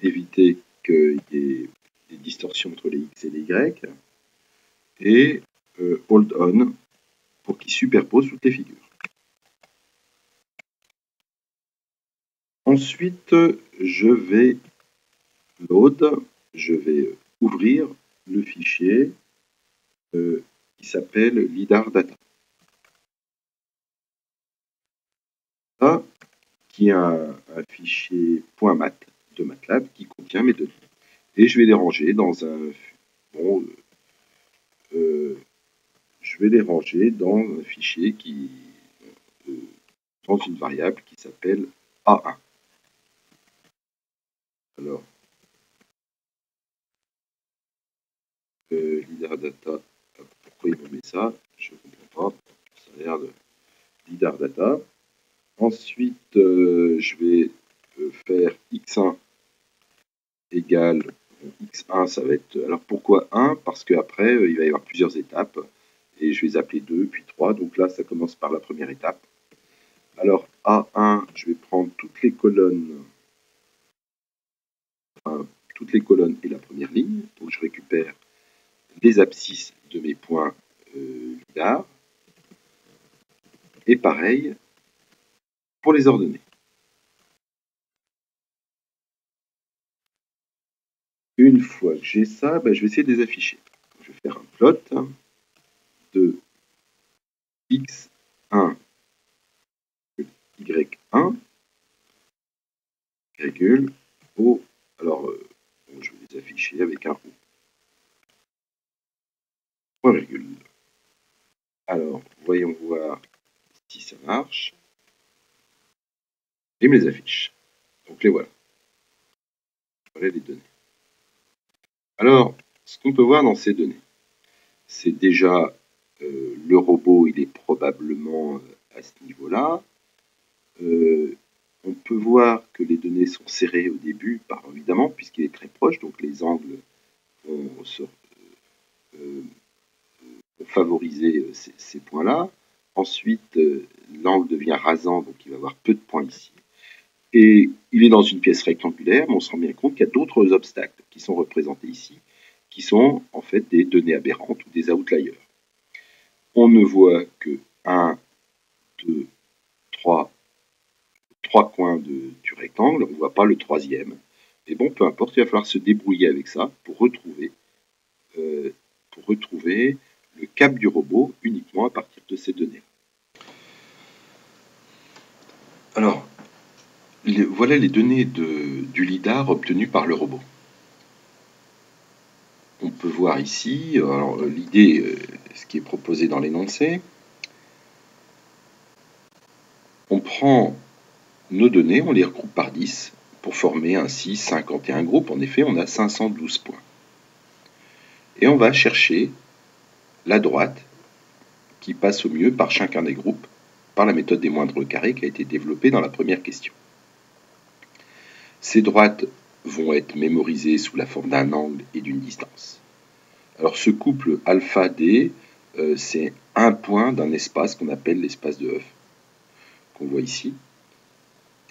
éviter qu'il y ait des distorsions entre les X et les Y, et hold on pour qu'il superpose toutes les figures. Ensuite, je vais ouvrir le fichier qui s'appelle lidar data. Ça, qui est un fichier .mat de MATLAB qui contient mes données. Et je vais les ranger dans un je vais les ranger dans un fichier dans une variable qui s'appelle A1. Alors, leader data, pourquoi il me met ça? Je ne comprends pas. Ça a l'air de leader data. Ensuite, je vais faire x1 égale x1, ça va être... Alors pourquoi 1? Parce qu'après, il va y avoir plusieurs étapes. Et je vais les appeler 2, puis 3. Donc là, ça commence par la première étape. Alors A1, je vais prendre toutes les colonnes et la première ligne. Donc je récupère les abscisses de mes points lidar. Et pareil pour les ordonnées. Une fois que j'ai ça, je vais essayer de les afficher. Je vais faire un plot de x1 y1 virgule O. Alors, je vais les afficher avec un O. Point virgule. Alors, voyons voir si ça marche. Il me les affiche. Donc les voilà. Voilà les données. Alors, ce qu'on peut voir dans ces données, c'est déjà le robot, il est probablement à ce niveau-là. On peut voir que les données sont serrées au début, évidemment, puisqu'il est très proche, donc les angles vont favoriser ces points-là. Ensuite, l'angle devient rasant, donc il va y avoir peu de points ici. Et il est dans une pièce rectangulaire, mais on se rend bien compte qu'il y a d'autres obstacles qui sont représentés ici, qui sont en fait des données aberrantes ou des outliers. On ne voit que 1, 2, 3 coins du rectangle, on ne voit pas le troisième. Mais bon, peu importe, il va falloir se débrouiller avec ça pour retrouver le cap du robot uniquement à partir de ces données. Alors, voilà les données du lidar obtenues par le robot. On peut voir ici, l'idée, ce qui est proposé dans l'énoncé, on prend nos données, on les regroupe par 10 pour former ainsi 51 groupes. En effet, on a 512 points. Et on va chercher la droite qui passe au mieux par chacun des groupes par la méthode des moindres carrés qui a été développée dans la première question. Ces droites vont être mémorisées sous la forme d'un angle et d'une distance. Alors ce couple alpha-d, c'est un point d'un espace qu'on appelle l'espace de Hopf, qu'on voit ici.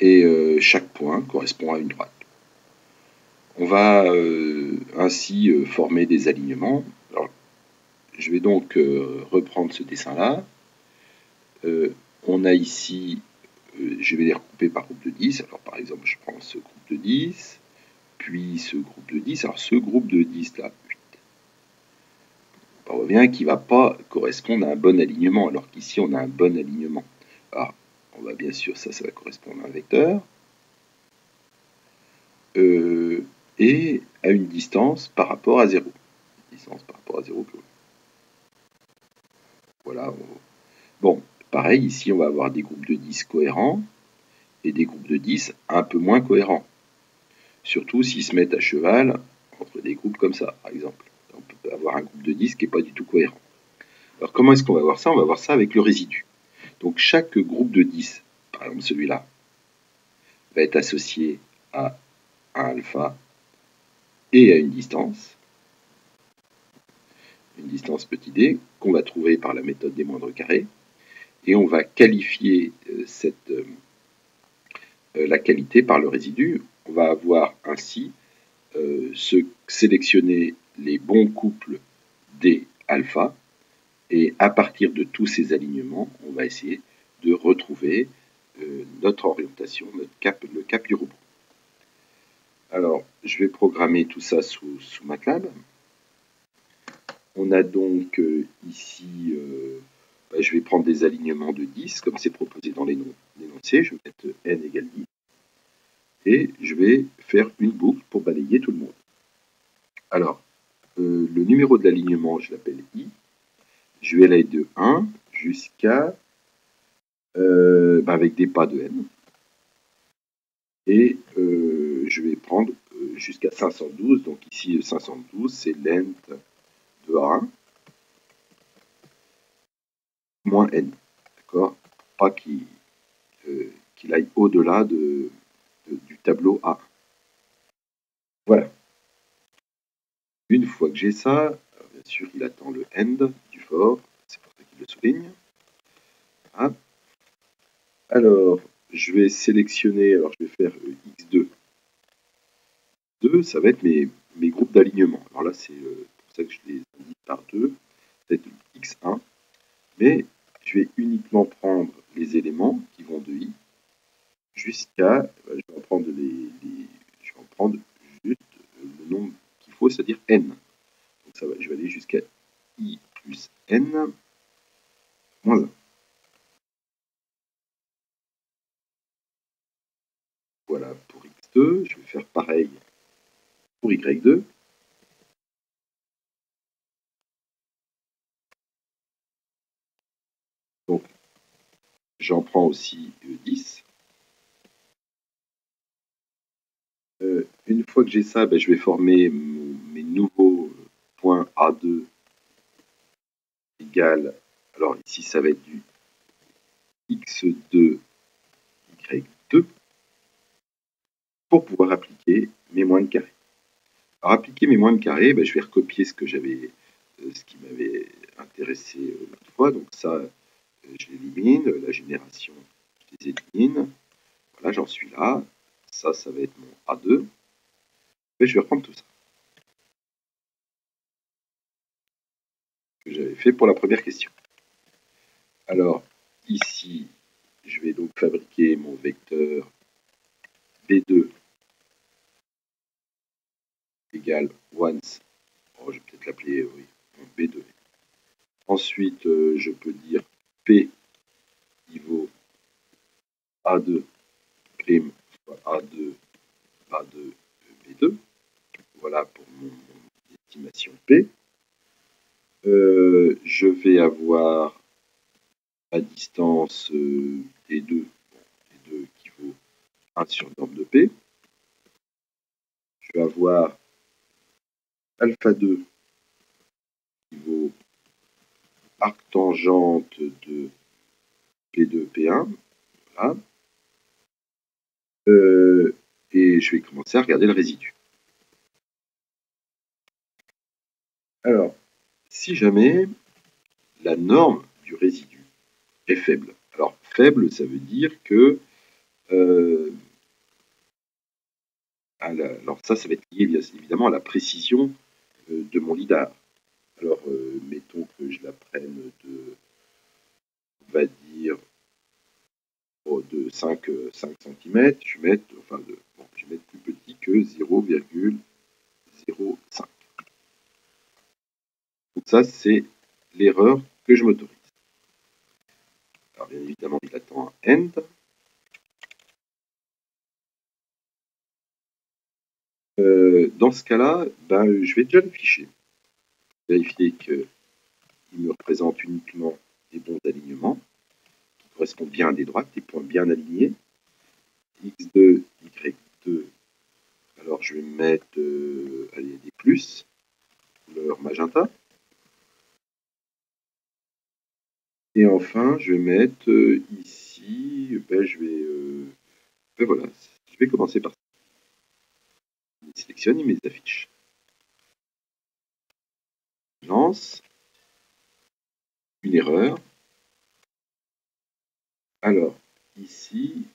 Et chaque point correspond à une droite. On va ainsi former des alignements. Alors, je vais donc reprendre ce dessin-là. On a ici, je vais les regrouper par groupe de 10. Alors par exemple, je prends ce groupe de 10, puis ce groupe de 10. Alors ce groupe de 10 là, 8. On voit bien qu'il ne va pas correspondre à un bon alignement, alors qu'ici on a un bon alignement. Alors, on va bien sûr, ça va correspondre à un vecteur. Et à une distance par rapport à 0. Distance par rapport à 0. Voilà. Bon, pareil, ici, on va avoir des groupes de 10 cohérents et des groupes de 10 un peu moins cohérents. Surtout s'ils se mettent à cheval entre des groupes comme ça, par exemple. On peut avoir un groupe de 10 qui n'est pas du tout cohérent. Alors, comment est-ce qu'on va voir ça? On va voir ça avec le résidu. Donc, chaque groupe de 10, par exemple celui-là, va être associé à un alpha et à une distance petit d, qu'on va trouver par la méthode des moindres carrés, et on va qualifier la qualité par le résidu. On va avoir ainsi sélectionner les bons couples d alpha, et à partir de tous ces alignements, on va essayer de retrouver notre orientation, le cap du robot. Alors, je vais programmer tout ça sous MATLAB. On a donc ici, je vais prendre des alignements de 10, comme c'est proposé dans l'énoncé. Je vais mettre n égale 10. Et je vais faire une boucle pour balayer tout le monde. Alors, le numéro de l'alignement, je l'appelle i. je vais aller de 1 jusqu'à, avec des pas de n, et je vais prendre jusqu'à 512, donc ici 512 c'est length de A1 moins n, d'accord, pas qu'il aille au-delà du tableau A1. Voilà. Une fois que j'ai ça, bien sûr il attend le end du for, c'est pour ça qu'il le souligne. Ah. Alors, je vais sélectionner, alors je vais faire X2. X2, ça va être mes groupes d'alignement. Alors là, c'est pour ça que je les indique par 2. Ça va être X1, mais je vais uniquement prendre les éléments qui vont de I jusqu'à, je vais en prendre je vais en prendre juste le nombre qu'il faut, c'est-à-dire N. Donc ça va, je vais aller jusqu'à I plus N moins 1. Voilà pour X2, je vais faire pareil pour Y2. Donc, j'en prends aussi 10. Une fois que j'ai ça, je vais former mes nouveaux points A2 égale, alors ici ça va être du X2, Y2, pour pouvoir appliquer mes moins de carré. Alors appliquer mes moins de carré, je vais recopier ce qui m'avait intéressé l'autre fois. Donc ça, je l'élimine, la génération, je les élimine. Voilà, j'en suis là. Ça va être mon A2. Et je vais reprendre tout ça que j'avais fait pour la première question. Alors, ici, je vais donc fabriquer mon vecteur B2 égale once. Oh, je vais peut-être l'appeler oui, B2. Ensuite, je peux dire P qui vaut A2 prime fois A2, A2, B2. Voilà pour mon estimation P. Je vais avoir la distance D2, D2 qui vaut 1 sur norme de P. Je vais avoir alpha 2 qui vaut arc tangente de P2, P1. Voilà. Et je vais commencer à regarder le résidu. Alors, si jamais la norme du résidu est faible. Alors, faible, ça veut dire que alors ça va être lié évidemment à la précision de mon lidar. Alors, mettons que je la prenne de, on va dire, de 5 cm. Je vais mettre, je vais mettre plus petit que 0,05. Donc ça, c'est l'erreur que je m'autorise. Alors, bien évidemment, il attend un end. Dans ce cas-là, je vais déjà l'afficher. Vérifier qu'il me représente uniquement des bons alignements, qui correspondent bien à des droites, des points bien alignés. X2, Y2. Alors, je vais mettre des plus, couleur magenta. Et enfin, je vais mettre ici, voilà, je vais commencer par ça. Il sélectionne, il met les affiches. Je lance. Une erreur. Alors, ici,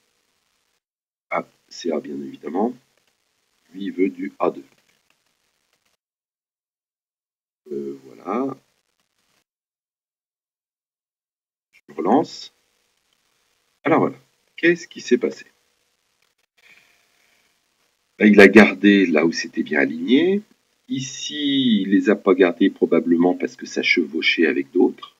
CA bien évidemment, lui il veut du A2. Voilà. Je relance. Alors voilà, qu'est-ce qui s'est passé? Il a gardé là où c'était bien aligné. Ici, il les a pas gardés probablement parce que ça chevauchait avec d'autres.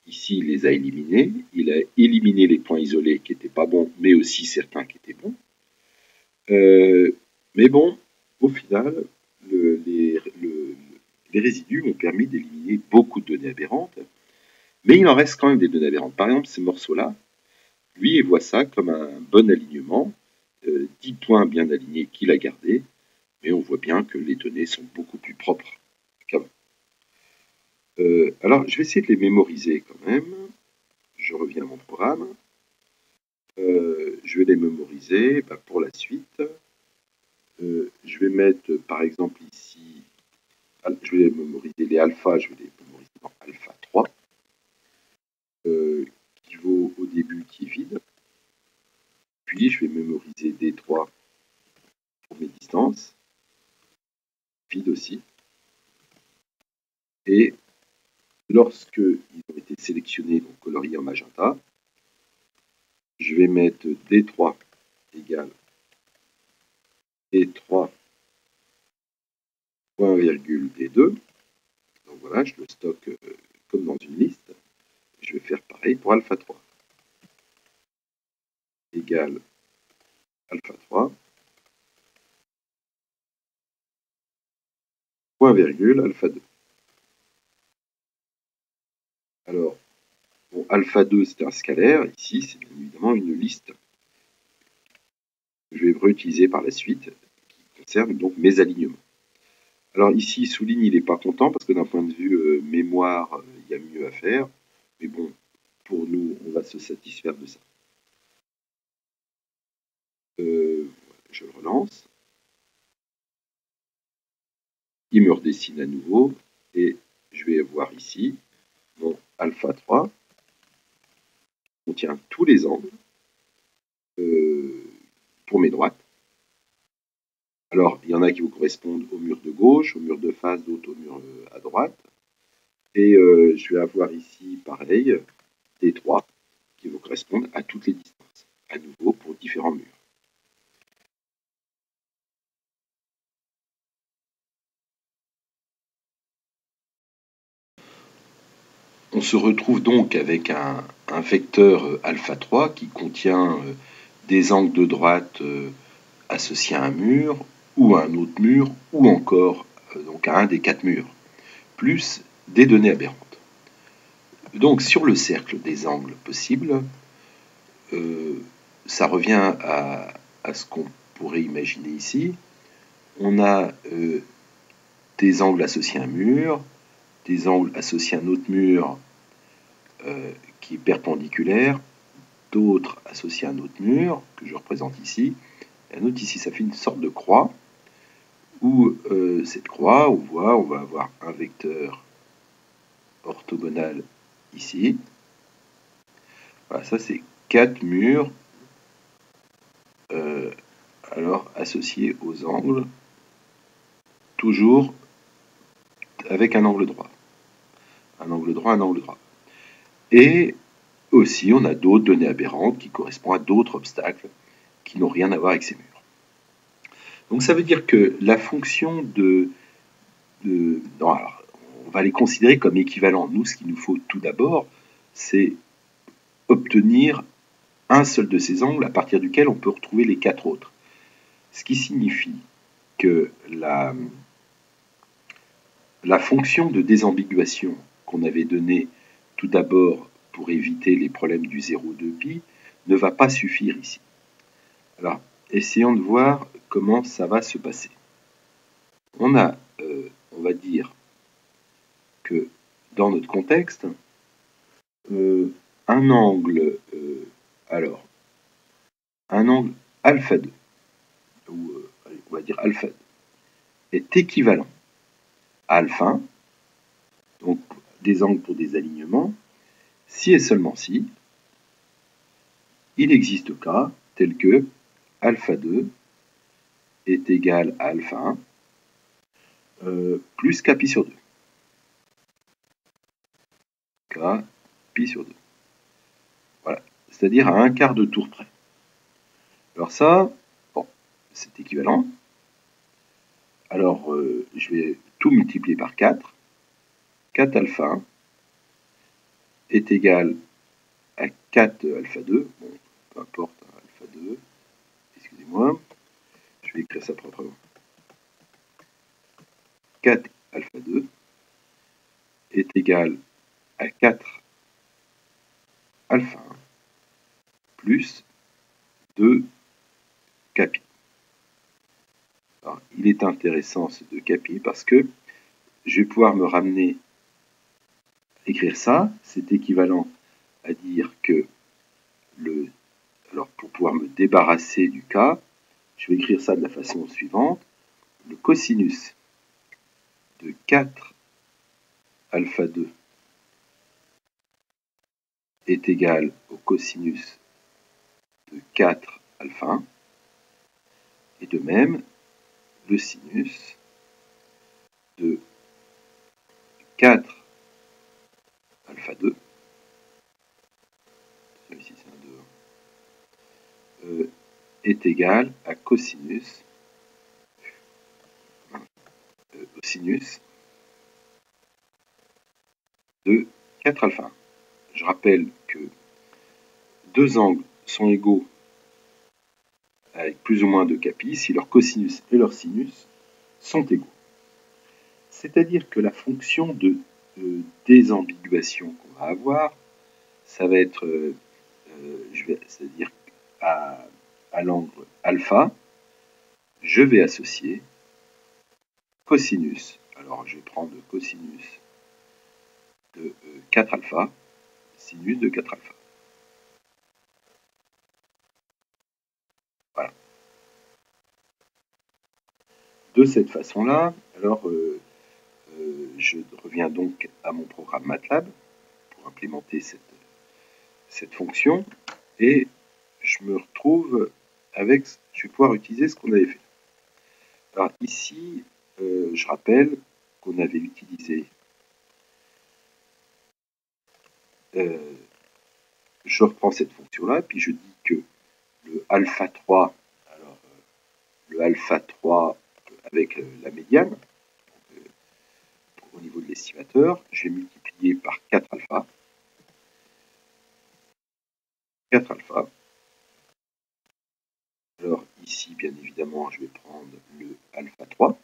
Ici, il les a éliminés. Il a éliminé les points isolés qui n'étaient pas bons, mais aussi certains qui étaient bons. Mais bon, au final, les résidus ont permis d'éliminer beaucoup de données aberrantes. Mais il en reste quand même des données aberrantes. Par exemple, ce morceau-là, lui, il voit ça comme un bon alignement, 10 points bien alignés qu'il a gardés, mais on voit bien que les données sont beaucoup plus propres qu'avant. Alors, je vais essayer de les mémoriser quand même. Je reviens à mon programme. Je vais les mémoriser pour la suite. Je vais mettre, par exemple, ici, je vais mémoriser les alphas, je vais les mémoriser dans alpha 3, qui vaut au début qui est vide. Puis, je vais mémoriser D3 pour mes distances, vide aussi. Et lorsque ils ont été sélectionnés, donc coloriés en magenta, je vais mettre D3 égale D3 point virgule D2. Donc voilà, je le stocke comme dans une liste. Je vais faire pareil pour alpha 3. Égale alpha 3 point virgule alpha 2. Alors, bon, alpha 2 c'est un scalaire, ici c'est bien évidemment une liste que je vais réutiliser par la suite, qui concerne donc mes alignements. Alors ici, souligne, il n'est pas content, parce que d'un point de vue mémoire, il y a mieux à faire, mais bon, pour nous, on va se satisfaire de ça. Je le relance. Il me redessine à nouveau, et je vais voir ici mon alpha 3 contient tous les angles pour mes droites. Alors, il y en a qui vous correspondent au mur de gauche, au mur de face, d'autres au mur à droite. Et je vais avoir ici, pareil, des 3 qui vous correspondent à toutes les distances, à nouveau pour différents murs. On se retrouve donc avec un vecteur alpha 3 qui contient des angles de droite associés à un mur, ou à un autre mur, ou encore donc à un des 4 murs, plus des données aberrantes. Donc sur le cercle des angles possibles, ça revient à ce qu'on pourrait imaginer ici. On a des angles associés à un mur, des angles associés à un autre mur qui est perpendiculaire, d'autres associés à un autre mur, que je représente ici. Et un autre ici, ça fait une sorte de croix, où cette croix, on va avoir un vecteur orthogonal ici. Voilà, ça c'est 4 murs alors associés aux angles, toujours avec un angle droit. Un angle droit, un angle droit. Et aussi, on a d'autres données aberrantes qui correspondent à d'autres obstacles qui n'ont rien à voir avec ces murs. Donc ça veut dire que la fonction non, alors, on va les considérer comme équivalents. Nous, ce qu'il nous faut tout d'abord, c'est obtenir un seul de ces angles à partir duquel on peut retrouver les 4 autres. Ce qui signifie que la fonction de désambiguation qu'on avait donnée tout d'abord pour éviter les problèmes du 0,2π ne va pas suffire ici. Alors, essayons de voir comment ça va se passer. On a, on va dire que dans notre contexte, un angle, alors, un angle alpha 2, ou on va dire alpha 2, est équivalent à alpha 1, donc des angles pour des alignements, si et seulement si il existe cas tel que alpha 2 est égal à alpha 1 plus k pi sur 2. K pi sur 2. Voilà, c'est-à-dire à un quart de tour près. Alors ça, bon, c'est équivalent. Alors, je vais tout multiplier par 4. 4 alpha 1 est égal à 4 alpha 2. Bon, peu importe, alpha 2. Excusez-moi. Je vais écrire ça proprement. 4 alpha 2 est égal à 4 alpha 1 plus 2κ. Alors, il est intéressant ce 2κ parce que je vais pouvoir me ramener, écrire ça, c'est équivalent à dire que alors pour pouvoir me débarrasser du k, je vais écrire ça de la façon suivante. Le cosinus de 4 alpha 2 est égal au cosinus de 4 alpha 1. Et de même, le sinus de 4 alpha 2, ici c'est un 2, est égal à cosinus au sinus de 4 alpha 1. Je rappelle que deux angles sont égaux avec plus ou moins de κ si leur cosinus et leur sinus sont égaux. C'est-à-dire que la fonction de désambiguation qu'on va avoir, ça va être, c'est-à-dire à l'angle alpha, je vais associer cosinus. Alors je vais prendre le cosinus de 4 alpha, sinus de 4 alpha. Voilà. De cette façon-là, alors je reviens donc à mon programme MATLAB pour implémenter cette fonction et je me retrouve avec, je vais pouvoir utiliser ce qu'on avait fait. Alors ici, je rappelle qu'on avait utilisé, je reprends cette fonction-là, puis je dis que le alpha 3, alors le alpha 3 avec la médiane, donc, au niveau de l'estimateur, je vais multiplier par 4 alpha. 4 alpha. Alors ici, bien évidemment, je vais prendre le alpha 3.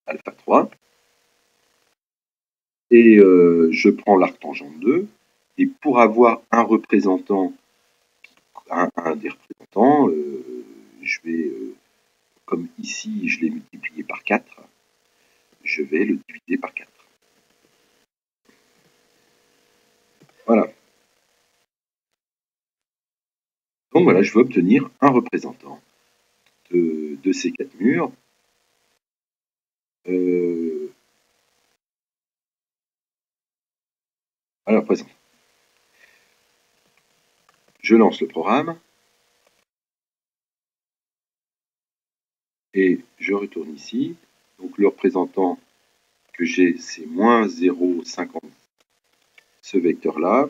Alpha 3. Et je prends l'arc tangente 2. Et pour avoir un représentant, un des représentants, je vais, comme ici, je l'ai multiplié par 4, je vais le diviser par 4. Voilà. Donc voilà, je vais obtenir un représentant de ces 4 murs. Alors, présent. Je lance le programme. Et je retourne ici. Donc le représentant que j'ai, c'est moins 0,50. Ce vecteur-là,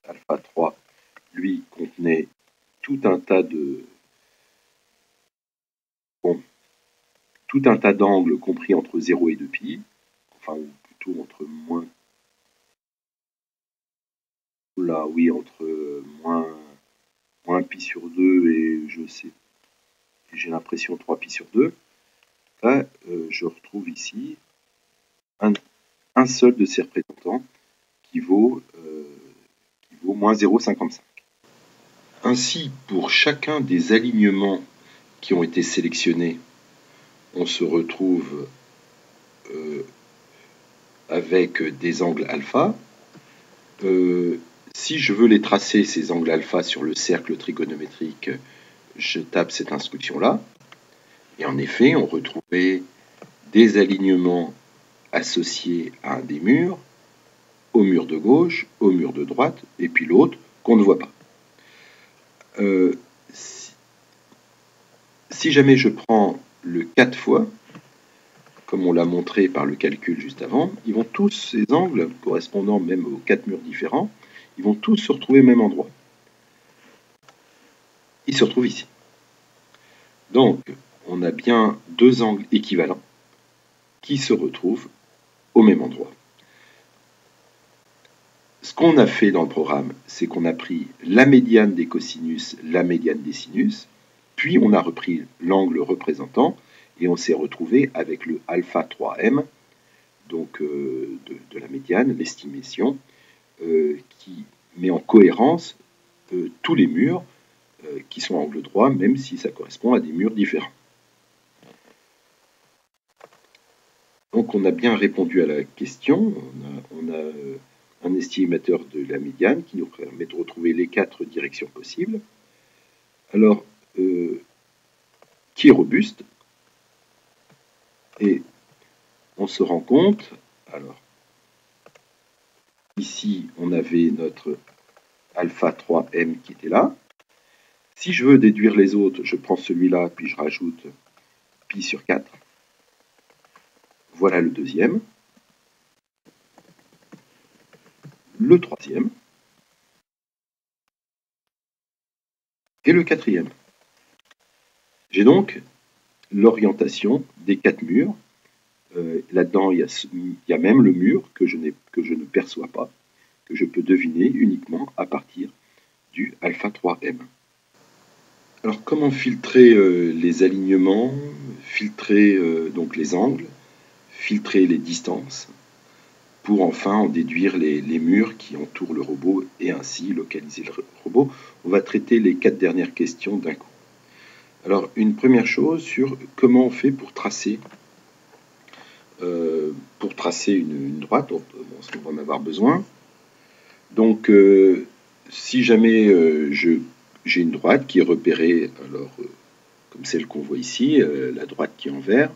alpha 3, lui contenait tout un tas de... Bon, tout un tas d'angles compris entre 0 et 2π. Enfin, ou plutôt entre moins... Là, oui, entre moins π sur 2 et je sais... J'ai l'impression 3π sur 2. Là, je retrouve ici un seul de ces représentants qui vaut moins 0,55. Ainsi, pour chacun des alignements qui ont été sélectionnés, on se retrouve avec des angles alpha. Si je veux les tracer, ces angles alpha, sur le cercle trigonométrique, je tape cette instruction-là. Et en effet, on retrouvait des alignements associés à un des murs, au mur de gauche, au mur de droite, et puis l'autre qu'on ne voit pas. Si jamais je prends le 4 fois, comme on l'a montré par le calcul juste avant, ils vont tous, ces angles correspondant même aux 4 murs différents, ils vont tous se retrouver au même endroit. Ils se retrouvent ici. Donc, on a bien deux angles équivalents qui se retrouvent au même endroit. Ce qu'on a fait dans le programme, c'est qu'on a pris la médiane des cosinus, la médiane des sinus, puis on a repris l'angle représentant et on s'est retrouvé avec le alpha 3m, donc de la médiane, l'estimation, qui met en cohérence tous les murs qui sont à angle droit, même si ça correspond à des murs différents. Donc on a bien répondu à la question, on a un estimateur de la médiane qui nous permet de retrouver les 4 directions possibles. Alors, qui est robuste, et on se rend compte, alors, ici on avait notre alpha 3m qui était là. Si je veux déduire les autres, je prends celui-là, puis je rajoute pi sur 4. Voilà le deuxième. Le troisième. Et le quatrième. J'ai donc l'orientation des 4 murs. Là-dedans, il y a même le mur que je ne perçois pas, que je peux deviner uniquement à partir du alpha 3m. Alors, comment filtrer les alignements, filtrer donc les angles, filtrer les distances, pour enfin en déduire les murs qui entourent le robot et ainsi localiser le robot. On va traiter les 4 dernières questions d'un coup. Alors, une première chose sur comment on fait pour tracer une droite. On va en avoir besoin. Donc, si jamais j'ai une droite qui est repérée, alors comme celle qu'on voit ici, la droite qui est en vert,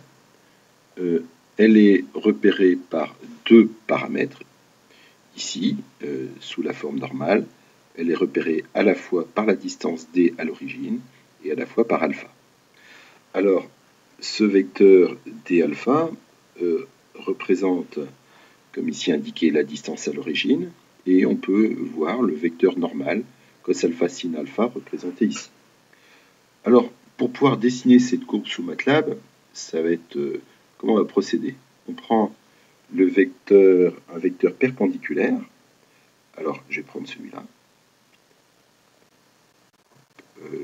elle est repérée par 2 paramètres. Ici, sous la forme normale, elle est repérée à la fois par la distance d à l'origine et à la fois par alpha. Alors, ce vecteur d alpha représente, comme ici indiqué, la distance à l'origine, et on peut voir le vecteur normal, cos alpha sin alpha, représenté ici. Alors, pour pouvoir dessiner cette courbe sous MATLAB, ça va être comment on va procéder. On prend un vecteur perpendiculaire. Alors, je vais prendre celui-là.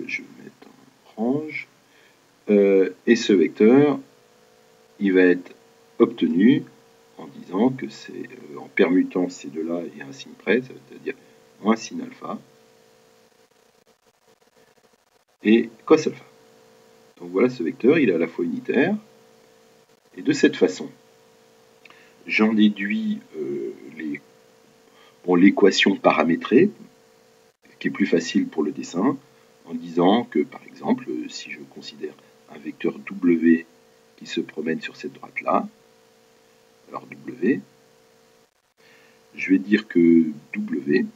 Je vais mettre en orange. Et ce vecteur, il va être obtenu en disant que c'est en permutant ces deux-là et un signe près, c'est-à-dire moins sin alpha et cos alpha. Donc voilà ce vecteur, il est à la fois unitaire. Et de cette façon, j'en déduis l'équation paramétrée, qui est plus facile pour le dessin, en disant que, par exemple, si je considère un vecteur W qui se promène sur cette droite-là, alors W, je vais dire que W,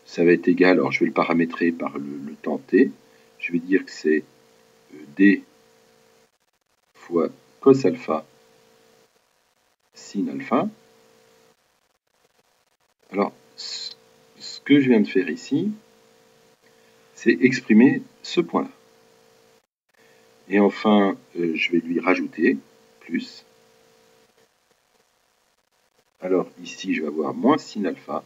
ça va être égal, alors je vais le paramétrer par le temps t, je vais dire que c'est d fois cos alpha sin alpha. Alors, ce que je viens de faire ici, c'est exprimer ce point-là. Et enfin, je vais lui rajouter plus. Alors ici, je vais avoir moins sin alpha.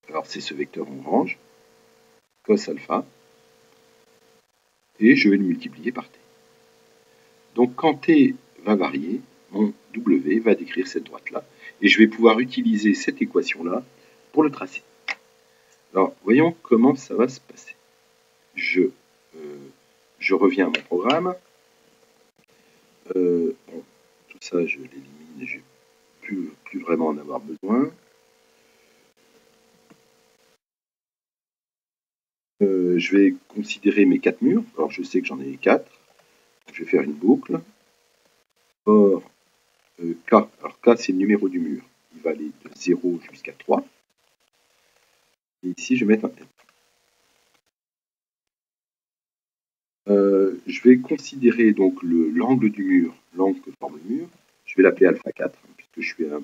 Alors c'est ce vecteur orange, cos alpha. Et je vais le multiplier par t. Donc quand t va varier, mon W va décrire cette droite-là. Et je vais pouvoir utiliser cette équation-là pour le tracer. Alors, voyons comment ça va se passer. Je reviens à mon programme. Bon, tout ça, je l'élimine, je n'ai plus vraiment en avoir besoin. Je vais considérer mes 4 murs. Alors, je sais que j'en ai 4. Je vais faire une boucle. Or, K, alors K, c'est le numéro du mur. Il va aller de 0 jusqu'à 3. Et ici, je vais mettre un M. Je vais considérer donc l'angle du mur, l'angle que forme le mur. Je vais l'appeler alpha 4, puisque je suis un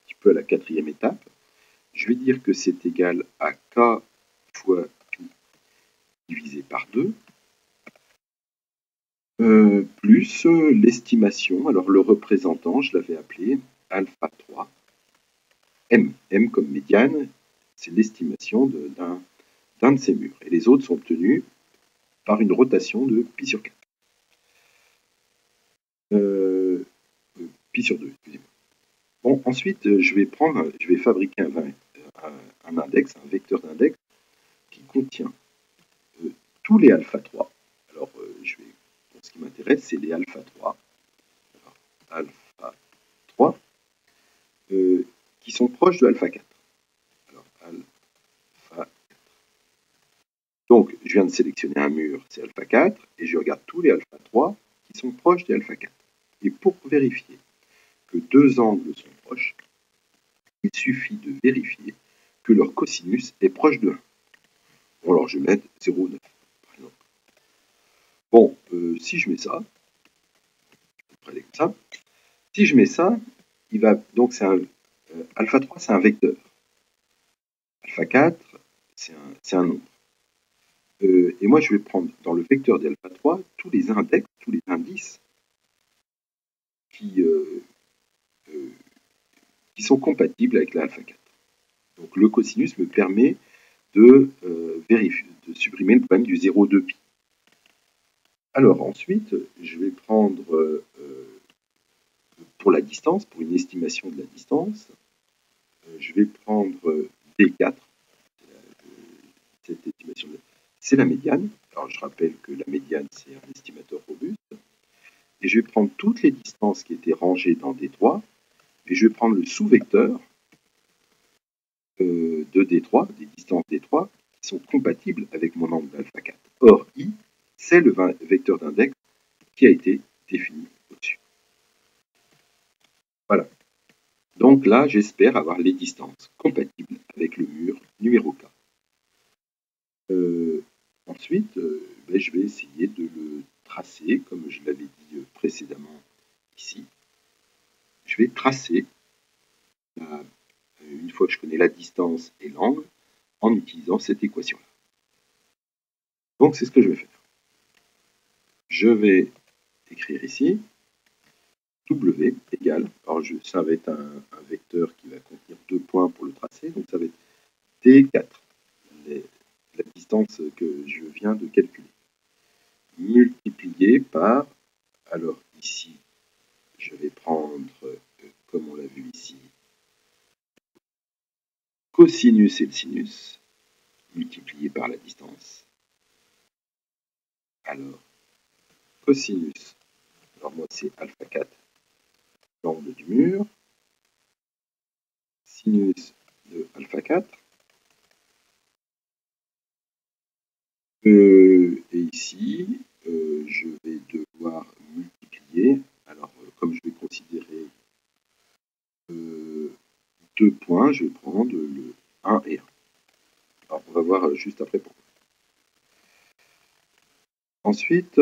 petit peu à la 4e étape. Je vais dire que c'est égal à K fois pi divisé par 2, plus l'estimation. Alors le représentant, je l'avais appelé alpha 3, M. M comme médiane, c'est l'estimation d'un de ces murs. Et les autres sont obtenus par une rotation de pi sur 4. Pi sur 2, excusez-moi. Bon, ensuite, je vais fabriquer un index, un vecteur d'index qui contient tous les alpha 3. Alors, ce qui m'intéresse, c'est les alpha 3. Alors, alpha 3 qui sont proches de alpha 4. Alors, alpha 4. Donc, je viens de sélectionner un mur, c'est alpha 4, et je regarde tous les alpha 3 qui sont proches des alpha 4. Et pour vérifier que deux angles sont proches, il suffit de vérifier que leur cosinus est proche de 1. Bon, alors je vais mettre 0,9 par exemple. Bon, si je mets ça, comme ça, si je mets ça, il va donc c'est un alpha 3, c'est un vecteur. Alpha 4, c'est un nombre. Et moi, je vais prendre dans le vecteur d'alpha 3 tous les index, tous les indices qui sont compatibles avec l'alpha 4. Donc le cosinus me permet de supprimer le problème du 0,2 pi. Alors ensuite, je vais prendre pour la distance, pour une estimation de la distance, je vais prendre D4. Cette estimation, c'est la médiane. Alors je rappelle que la médiane, c'est un estimateur robuste. Et je vais prendre toutes les distances qui étaient rangées dans D3, et je vais prendre le sous-vecteur de D3, des distances D3, qui sont compatibles avec mon angle alpha 4. Or, I, c'est le vecteur d'index qui a été défini au-dessus. Voilà. Donc là, j'espère avoir les distances compatibles avec le mur numéro K. Ensuite, je vais essayer de le tracer, comme je l'avais dit précédemment ici. Je vais tracer, une fois que je connais la distance et l'angle, en utilisant cette équation-là. Donc c'est ce que je vais faire. Je vais écrire ici W égale, alors ça va être un vecteur qui va contenir 2 points pour le tracer, donc ça va être T4, la distance que je viens de calculer, multiplié par, alors ici, je vais prendre, comme on l'a vu ici, cosinus et le sinus, multiplié par la distance. Alors, cosinus, alors moi c'est alpha 4, l'angle du mur, sinus de alpha 4, et ici, je vais devoir multiplier, alors comme je vais considérer 2 points, je vais prendre le 1 et 1. Alors on va voir juste après pourquoi. Ensuite,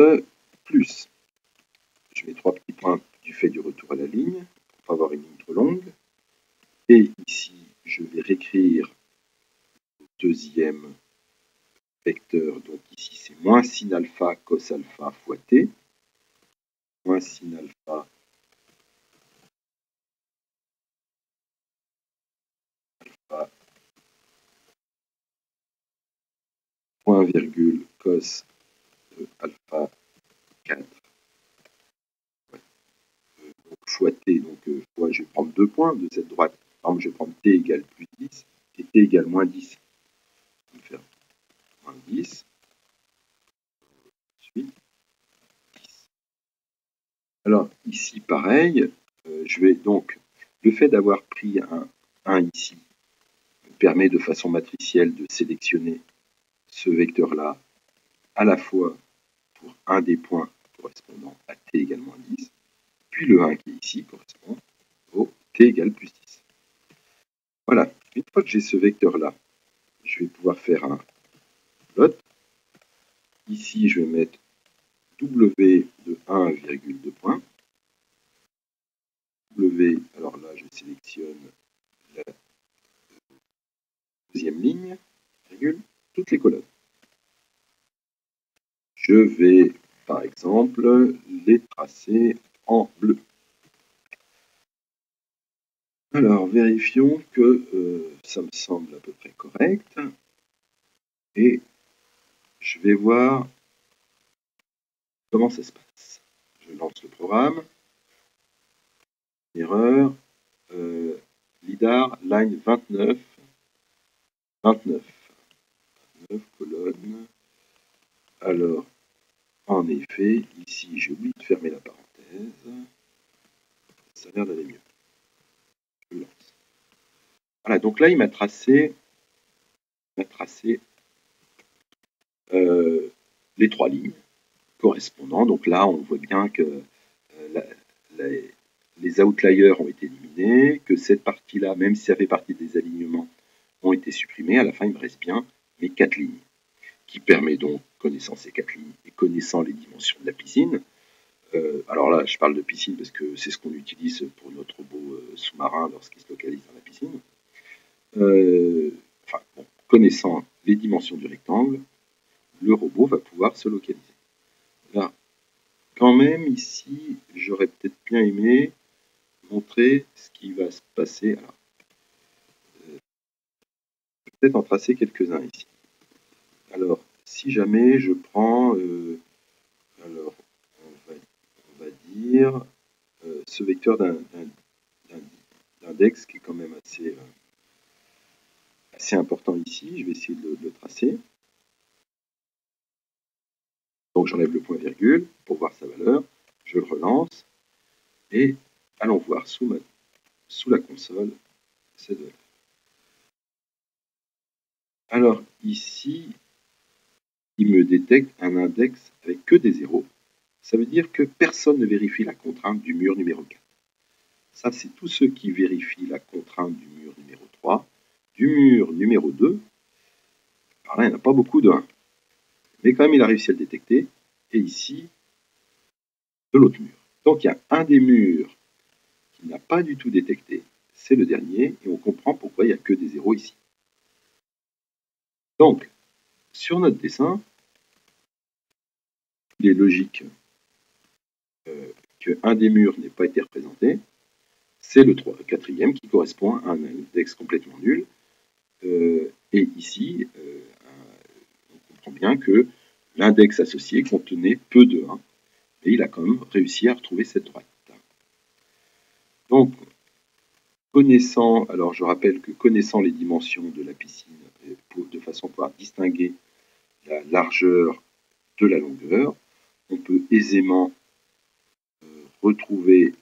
plus, je mets 3 petits points du fait du retour à la ligne, pour avoir une ligne trop longue, et ici, je vais réécrire le deuxième vecteur, donc ici c'est moins sin alpha cos alpha fois t, moins sin alpha point virgule cos alpha 4 fois t, donc fois, je vais prendre 2 points de cette droite. Par exemple, je vais prendre t égale plus 10 et t égale moins 10. Je vais faire moins 10, ensuite 10. Alors ici, pareil, je vais donc, le fait d'avoir pris un 1 ici, me permet de façon matricielle de sélectionner ce vecteur-là à la fois pour un des points correspondant à t égale moins 10, puis le 1 qui est ici correspond au t égale plus 10. Voilà, une fois que j'ai ce vecteur-là, je vais pouvoir faire un plot. Ici, je vais mettre W de 1,2 points. W, alors là, je sélectionne la deuxième ligne, virgule, toutes les colonnes. Je vais, par exemple, les tracer en bleu. Alors, vérifions que ça me semble à peu près correct. Et je vais voir comment ça se passe. Je lance le programme. Erreur. LiDAR, line 29, 29, colonne. Alors, en effet, ici, j'ai oublié de fermer la parenthèse. Ça a l'air d'aller mieux. Je lance. Voilà, donc là, il m'a tracé, les trois lignes correspondant. Donc là, on voit bien que les outliers ont été éliminés, que cette partie-là, même si ça fait partie des alignements, ont été supprimés. À la fin, il me reste bien mes 4 lignes, qui permet donc, connaissant ces 4 lignes et connaissant les dimensions de la piscine, alors là, je parle de piscine parce que c'est ce qu'on utilise pour notre robot sous-marin lorsqu'il se localise dans la piscine. Connaissant les dimensions du rectangle, le robot va pouvoir se localiser. Là, quand même, ici, j'aurais peut-être bien aimé montrer ce qui va se passer. Alors, peut-être en tracer quelques-uns ici. Alors, si jamais je prends, alors, on va dire, ce vecteur d'index qui est quand même assez important ici, je vais essayer de le tracer. Donc j'enlève le point virgule pour voir sa valeur, je le relance, et allons voir sous la console cette valeur. Alors ici, il me détecte un index avec que des zéros. Ça veut dire que personne ne vérifie la contrainte du mur numéro 4. Ça, c'est tous ceux qui vérifient la contrainte du mur numéro 3. Du mur numéro 2, alors là, il n'y en a pas beaucoup de 1. Mais quand même, il a réussi à le détecter. Et ici, de l'autre mur. Donc, il y a un des murs qui n'a pas du tout détecté. C'est le dernier. Et on comprend pourquoi il n'y a que des zéros ici. Donc, sur notre dessin, il est logique qu'un des murs n'ait pas été représenté. C'est le 4e qui correspond à un index complètement nul. Et ici, on comprend bien que l'index associé contenait peu de 1. Et il a quand même réussi à retrouver cette droite. Donc, alors je rappelle que connaissant les dimensions de la piscine, de façon à pouvoir distinguer la largeur de la longueur, on peut aisément retrouver,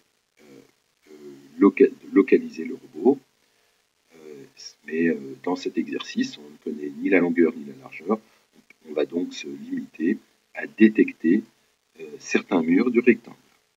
localiser le robot. Mais dans cet exercice, on ne connaît ni la longueur ni la largeur. On va donc se limiter à détecter certains murs du rectangle.